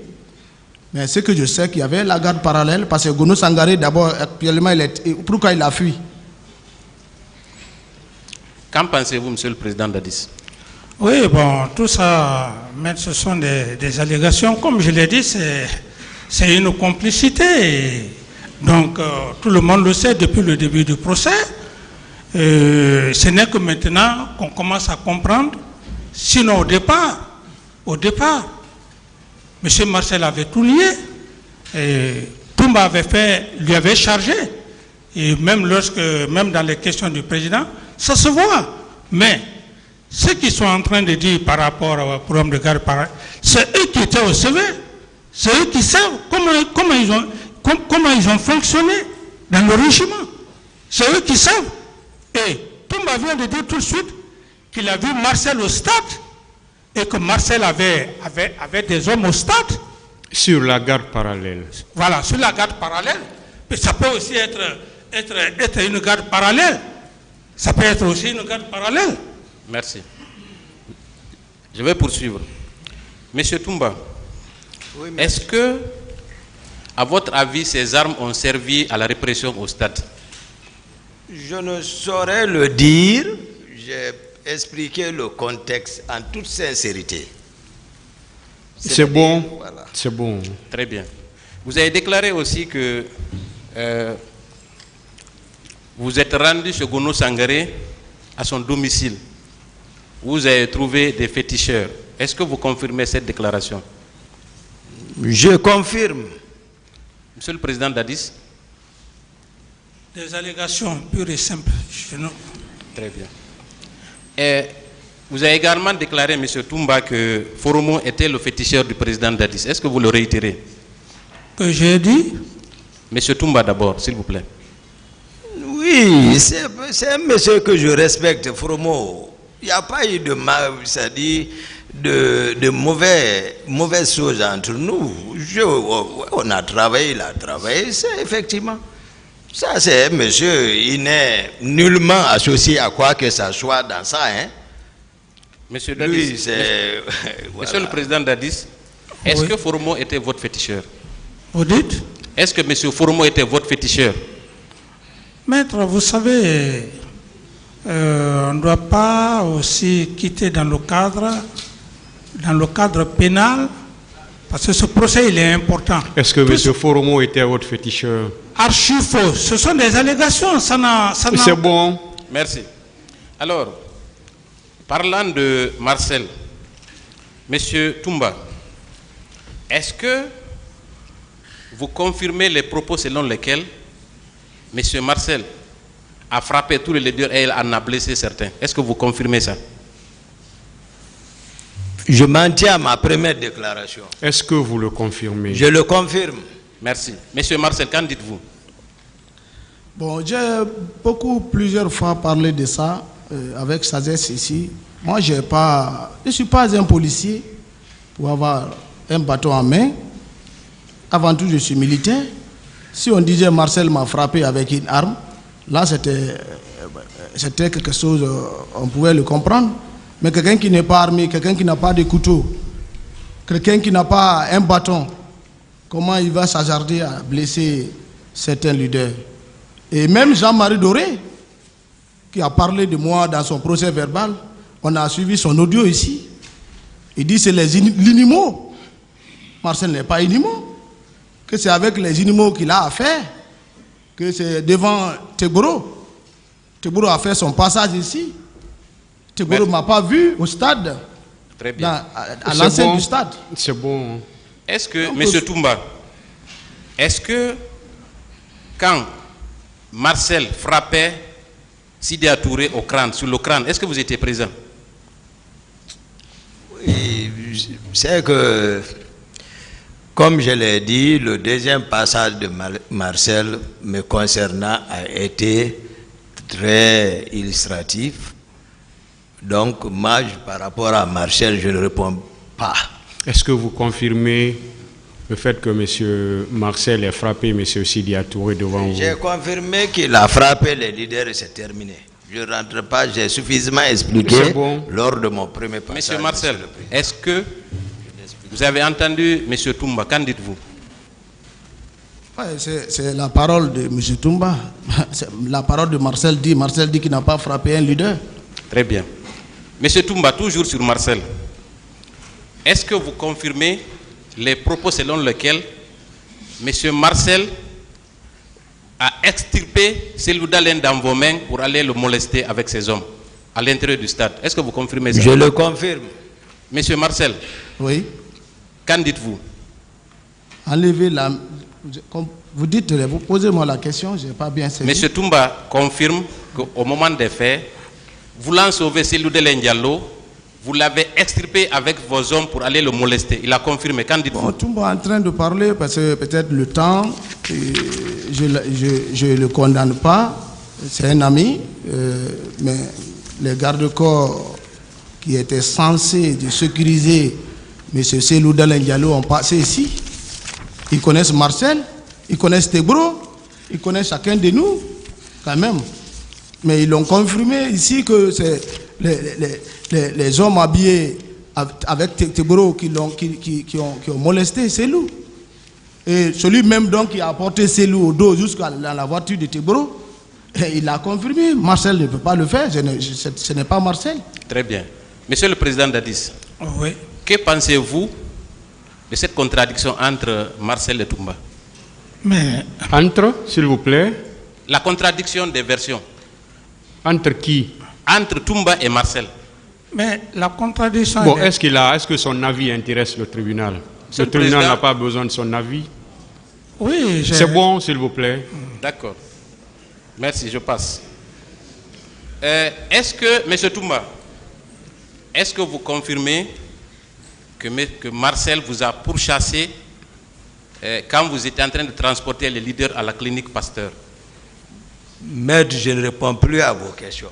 E: Mais ce que je sais qu'il y avait la garde parallèle, parce que Gono Sangaré, d'abord, actuellement, pourquoi il a fui?
G: Qu'en pensez-vous, Monsieur le Président Dadis?
C: Oui, bon, tout ça, maître, ce sont des allégations. Comme je l'ai dit, c'est une complicité. Donc, tout le monde le sait depuis le début du procès. Ce n'est que maintenant qu'on commence à comprendre. Sinon, au départ, M. Marcel avait tout lié. Et Toumba lui avait chargé. Et même dans les questions du président, ça se voit. Mais ce qu'ils sont en train de dire par rapport au programme de garde parallèle, c'est eux qui étaient au CV. C'est eux qui savent comment ils ont fonctionné dans le régiment. C'est eux qui savent. Et Toumba vient de dire tout de suite qu'il a vu Marcel au stade et que Marcel avait des hommes au stade.
A: Sur la garde parallèle.
C: Voilà, sur la garde parallèle. Mais ça peut aussi être une garde parallèle. Ça peut être aussi une garde parallèle.
G: Merci. Je vais poursuivre. Monsieur Toumba, oui, est-ce que, à votre avis, ces armes ont servi à la répression au stade?
D: Je ne saurais le dire. J'ai expliqué le contexte en toute sincérité.
A: C'est bon.
D: Voilà.
A: C'est bon.
G: Très bien. Vous avez déclaré aussi que vous êtes rendu chez Gono Sangaré à son domicile. Vous avez trouvé des féticheurs. Est-ce que vous confirmez cette déclaration?
D: Je confirme.
G: Monsieur le Président Dadis? Des
C: allégations pures et simples.
G: Très bien. Et Vous avez également déclaré, M. Toumba, que Foromo était le féticheur du président Dadis. Est-ce que vous le réitérez?
C: Que j'ai dit?
G: M. Toumba d'abord, s'il vous plaît.
D: Oui, c'est un monsieur que je respecte, Foromo. Il n'y a pas eu de mal, c'est-à-dire de mauvaises choses entre nous. On a travaillé, il a travaillé, c'est effectivement. Ça, c'est un monsieur, il n'est nullement associé à quoi que ça soit dans ça. Hein.
G: Monsieur Dadis,
D: lui, c'est...
G: voilà. Monsieur le président Dadis, est-ce que Foromo était votre féticheur?
C: Vous dites?
G: Est-ce que M. Foromo était votre féticheur?
C: Maître, vous savez, on ne doit pas aussi quitter dans le cadre pénal, parce que ce procès, il est important.
A: Est-ce que M. Foromo était votre féticheur?
C: Archi faux. Ce sont des allégations, ça n'a...
A: C'est bon.
G: Merci. Alors, parlant de Marcel, M. Toumba, est-ce que vous confirmez les propos selon lesquels M. Marcel a frappé tous les leaders et en a blessé certains? Est-ce que vous confirmez ça?
D: Je m'en tiens à ma première déclaration.
A: Est-ce que vous le confirmez?
D: Je le confirme.
G: Merci. Monsieur Marcel, qu'en dites-vous?
E: Bon, j'ai plusieurs fois parlé de ça avec sagesse ici. Moi, je ne suis pas un policier pour avoir un bâton en main. Avant tout, je suis militaire. Si on disait Marcel m'a frappé avec une arme, là, c'était quelque chose, on pouvait le comprendre. Mais quelqu'un qui n'est pas armé, quelqu'un qui n'a pas de couteau, quelqu'un qui n'a pas un bâton, comment il va s'hasarder à blesser certains leaders? Et même Jean-Marie Doré, qui a parlé de moi dans son procès verbal, on a suivi son audio ici. Il dit que c'est l'inimo. Marcel n'est pas inimo. Que c'est avec les inimo qu'il a affaire. Que c'est devant Tegboro. Tegboro a fait son passage ici. Tegboro ne m'a pas vu au stade.
G: Très bien.
E: À l'enceinte du stade.
A: C'est bon.
G: Est-ce que, M. Toumba, est-ce que quand Marcel frappait Sidi Touré au crâne, sur le crâne, est-ce que vous étiez présent?
D: Oui, c'est que, comme je l'ai dit, le deuxième passage de Marcel me concernant a été très illustratif. Donc, moi, par rapport à Marcel, je ne réponds pas.
A: Est-ce que vous confirmez le fait que M. Marcel ait frappé M. Sidi Touré devant vous?
D: J'ai confirmé qu'il a frappé les leaders et c'est terminé. Je ne rentre pas, j'ai suffisamment expliqué lors de mon premier passage.
G: Monsieur Marcel, est-ce que vous avez entendu M. Toumba? Qu'en dites-vous?
E: Ouais, c'est la parole de M. Toumba. La parole de Marcel dit qu'il n'a pas frappé un leader.
G: Très bien. M. Toumba, toujours sur Marcel, est-ce que vous confirmez les propos selon lesquels M. Marcel a extirpé Cellou Dalein dans vos mains pour aller le molester avec ses hommes à l'intérieur du stade? Est-ce que vous confirmez ça?
D: Je le confirme.
G: M. Marcel,
E: oui.
G: Qu'en dites-vous?
E: Enlevez la... Vous dites, vous posez-moi la question, je n'ai pas bien saisi.
G: M. Toumba confirme qu'au moment des faits, voulant sauver Cellou Dalein Diallo, vous l'avez extirpé avec vos hommes pour aller le molester. Il a confirmé. Qu'en dites-vous?
E: Bon, Toumba est en train de parler parce que peut-être le temps, je ne le condamne pas. C'est un ami, mais les gardes-corps qui étaient censés de sécuriser M. Cellou Dalein Diallo ont passé ici. Ils connaissent Marcel, ils connaissent Tegboro, ils connaissent chacun de nous, quand même. Mais ils l'ont confirmé ici que c'est les hommes habillés avec Tegboro qui ont molesté Cellou. Et celui même donc qui a apporté Cellou au dos jusqu'à la voiture de Tegboro, il a confirmé. Marcel ne peut pas le faire, ce n'est pas Marcel.
G: Très bien. Monsieur le Président Dadis,
C: Oui.
G: que pensez-vous de cette contradiction entre Marcel et Toumba?
C: Mais
A: Entre, s'il vous plaît?
G: La contradiction des versions.
A: Entre qui?
G: Entre Toumba et Marcel.
C: Mais la contradiction...
A: Bon, est-ce que son avis intéresse le tribunal? Le tribunal n'a pas besoin de son avis?
C: Oui,
A: c'est bon, s'il vous plaît.
G: D'accord. Merci, je passe. Est-ce que, M. Toumba, est-ce que vous confirmez que Marcel vous a pourchassé quand vous étiez en train de transporter les leaders à la clinique Pasteur?
I: Maître, je ne réponds plus à vos questions.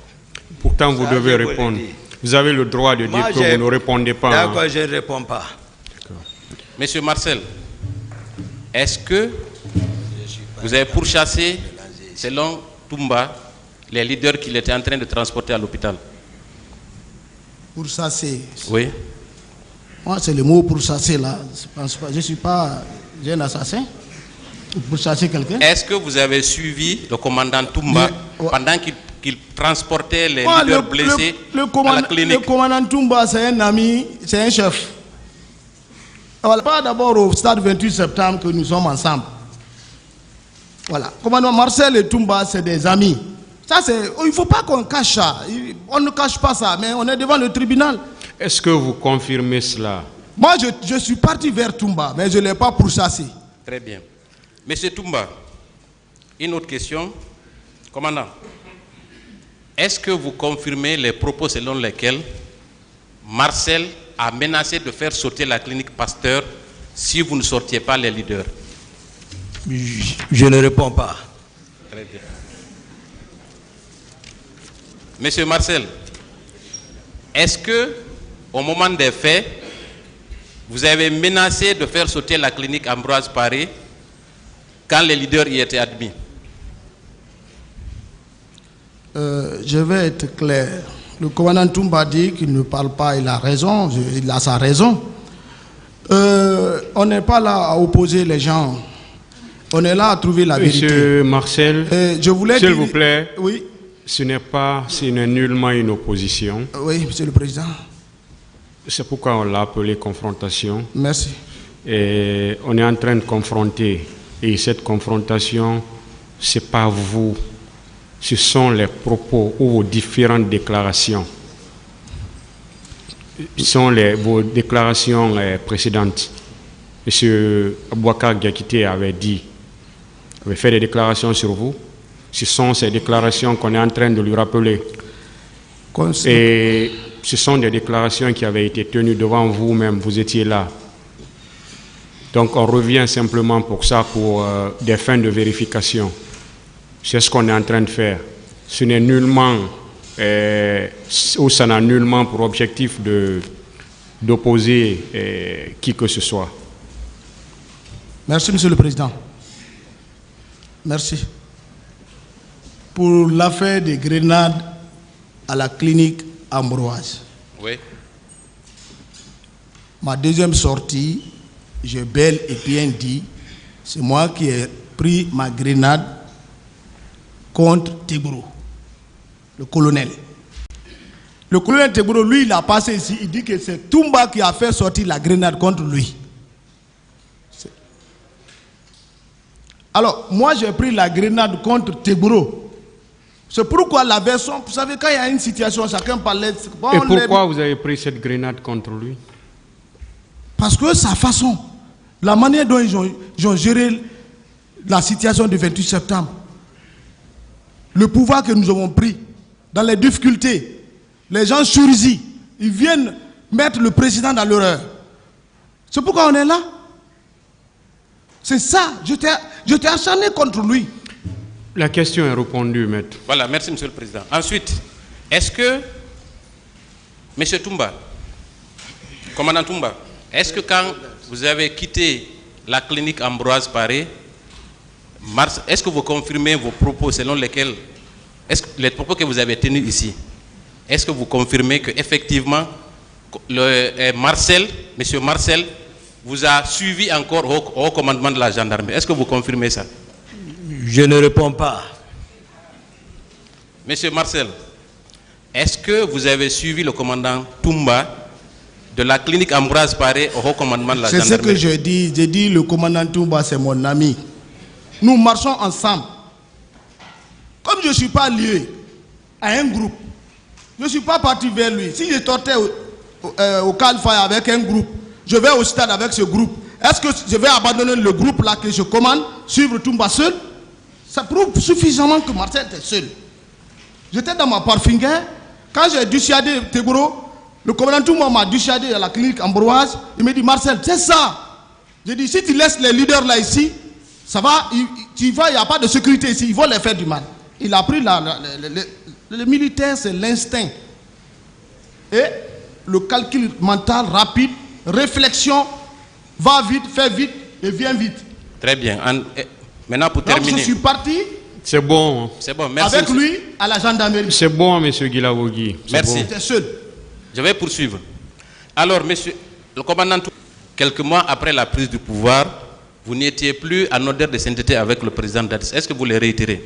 A: Pourtant, vous
I: Ça,
A: devez
I: je vous
A: répondre.
I: le dis.
A: Vous avez le droit de dire que vous ne répondez pas.
I: D'accord,
A: hein.
I: je ne réponds pas.
G: Monsieur Marcel, est-ce que vous avez pourchassé, selon Toumba, les leaders qu'il était en train de transporter à l'hôpital?
E: Pourchasser.
G: Oui.
E: Moi, c'est le mot pourchasser là. Je ne suis pas un assassin. Pourchasser quelqu'un.
G: Est-ce que vous avez suivi le commandant Toumba pendant qu'il transportait les leaders blessés à la clinique?
E: Le commandant Toumba, c'est un ami, c'est un chef. Voilà, pas d'abord au stade 28 septembre que nous sommes ensemble. Voilà. Commandant Marcel et Toumba, c'est des amis. Ça, il ne faut pas qu'on cache ça. On ne cache pas ça, mais on est devant le tribunal.
A: Est-ce que vous confirmez cela?
E: Moi, je suis parti vers Toumba, mais je ne l'ai pas pourchassé.
G: Très bien. Monsieur Toumba, une autre question. Commandant, est-ce que vous confirmez les propos selon lesquels Marcel a menacé de faire sauter la clinique Pasteur si vous ne sortiez pas les leaders?
I: Je ne réponds pas.
G: Très bien. Monsieur Marcel, est-ce que, au moment des faits, vous avez menacé de faire sauter la clinique Ambroise Paré quand les leaders y étaient admis?
E: Je vais être clair. Le commandant Toumba dit qu'il ne parle pas, il a raison, il a sa raison. On n'est pas là à opposer les gens. On est là à trouver la vérité.
A: Monsieur Marcel, s'il vous plaît,
E: oui.
A: Ce n'est nullement une opposition.
E: Oui, monsieur le président.
A: C'est pourquoi on l'a appelé confrontation.
E: Merci.
A: Et on est en train de confronter. Et cette confrontation, ce n'est pas vous. Ce sont les propos ou vos différentes déclarations. Ce sont vos déclarations précédentes. Monsieur Abouakar Diakité avait fait des déclarations sur vous. Ce sont ces déclarations qu'on est en train de lui rappeler. Et ce sont des déclarations qui avaient été tenues devant vous-même. Vous étiez là. Donc on revient simplement pour ça, pour des fins de vérification. C'est ce qu'on est en train de faire. Ce n'est nullement, ou ça n'a nullement pour objectif d'opposer qui que ce soit.
E: Merci, monsieur le président. Merci. Pour l'affaire des grenades à la clinique Ambroise.
G: Oui.
E: Ma deuxième sortie, j'ai bel et bien dit, c'est moi qui ai pris ma grenade contre Tebro, le colonel. Le colonel Tebro, lui, il a passé ici, il dit que c'est Toumba qui a fait sortir la grenade contre lui. Alors, moi, j'ai pris la grenade contre Tebro. C'est pourquoi la version, vous savez, quand il y a une situation, chacun parlait. Bon,
A: et pourquoi vous avez pris cette grenade contre lui?
E: Parce que sa façon, la manière dont ils ont géré la situation du 28 septembre, le pouvoir que nous avons pris dans les difficultés, les gens surgissent, ils viennent mettre le président dans l'erreur. C'est pourquoi on est là. C'est ça, je t'ai acharné contre lui.
A: La question est répondue, maître.
G: Voilà, merci monsieur le président. Ensuite, est-ce que, monsieur Toumba, commandant Toumba, est-ce que quand vous avez quitté la clinique Ambroise Paré, est-ce que vous confirmez vos propos selon lesquels, les propos que vous avez tenus ici, est-ce que vous confirmez qu'effectivement, monsieur Marcel, vous a suivi encore au commandement de la gendarmerie? Est-ce que vous confirmez ça?
I: Je ne réponds pas.
G: Monsieur Marcel, est-ce que vous avez suivi le commandant Toumba de la clinique Ambroise Paré au haut commandement de la gendarmerie?
E: C'est ce que je dis. J'ai dit le commandant Toumba, c'est mon ami. Nous marchons ensemble. Comme je ne suis pas lié à un groupe, je ne suis pas parti vers lui. Si je sortais au Calfa avec un groupe, je vais au stade avec ce groupe. Est-ce que je vais abandonner le groupe là que je commande, suivre Toumba seul? Ça prouve suffisamment que Marcel était seul. J'étais dans ma parfinguère. Quand j'ai dissuadé Tebro, Le commandant Touma m'a dischargé à la clinique Ambroise. Il me dit, Marcel, c'est ça. J'ai dit, si tu laisses les leaders là ici, ça va, tu vas, il n'y a pas de sécurité ici, ils vont les faire du mal. Il a pris le militaire, c'est l'instinct. Et le calcul mental rapide, réflexion, va vite, fais vite et viens vite.
G: Très bien. Maintenant, pour
E: Donc
G: terminer.
E: je suis parti.
A: C'est bon.
G: C'est bon, merci.
E: Avec lui à la gendarmerie.
A: C'est bon, monsieur Guilavogui.
G: Merci.
E: J'étais seul.
G: Je vais poursuivre. Alors, monsieur le commandant, quelques mois après la prise du pouvoir, vous n'étiez plus en odeur de sainteté avec le président Dadis. Est-ce que vous le réitérez?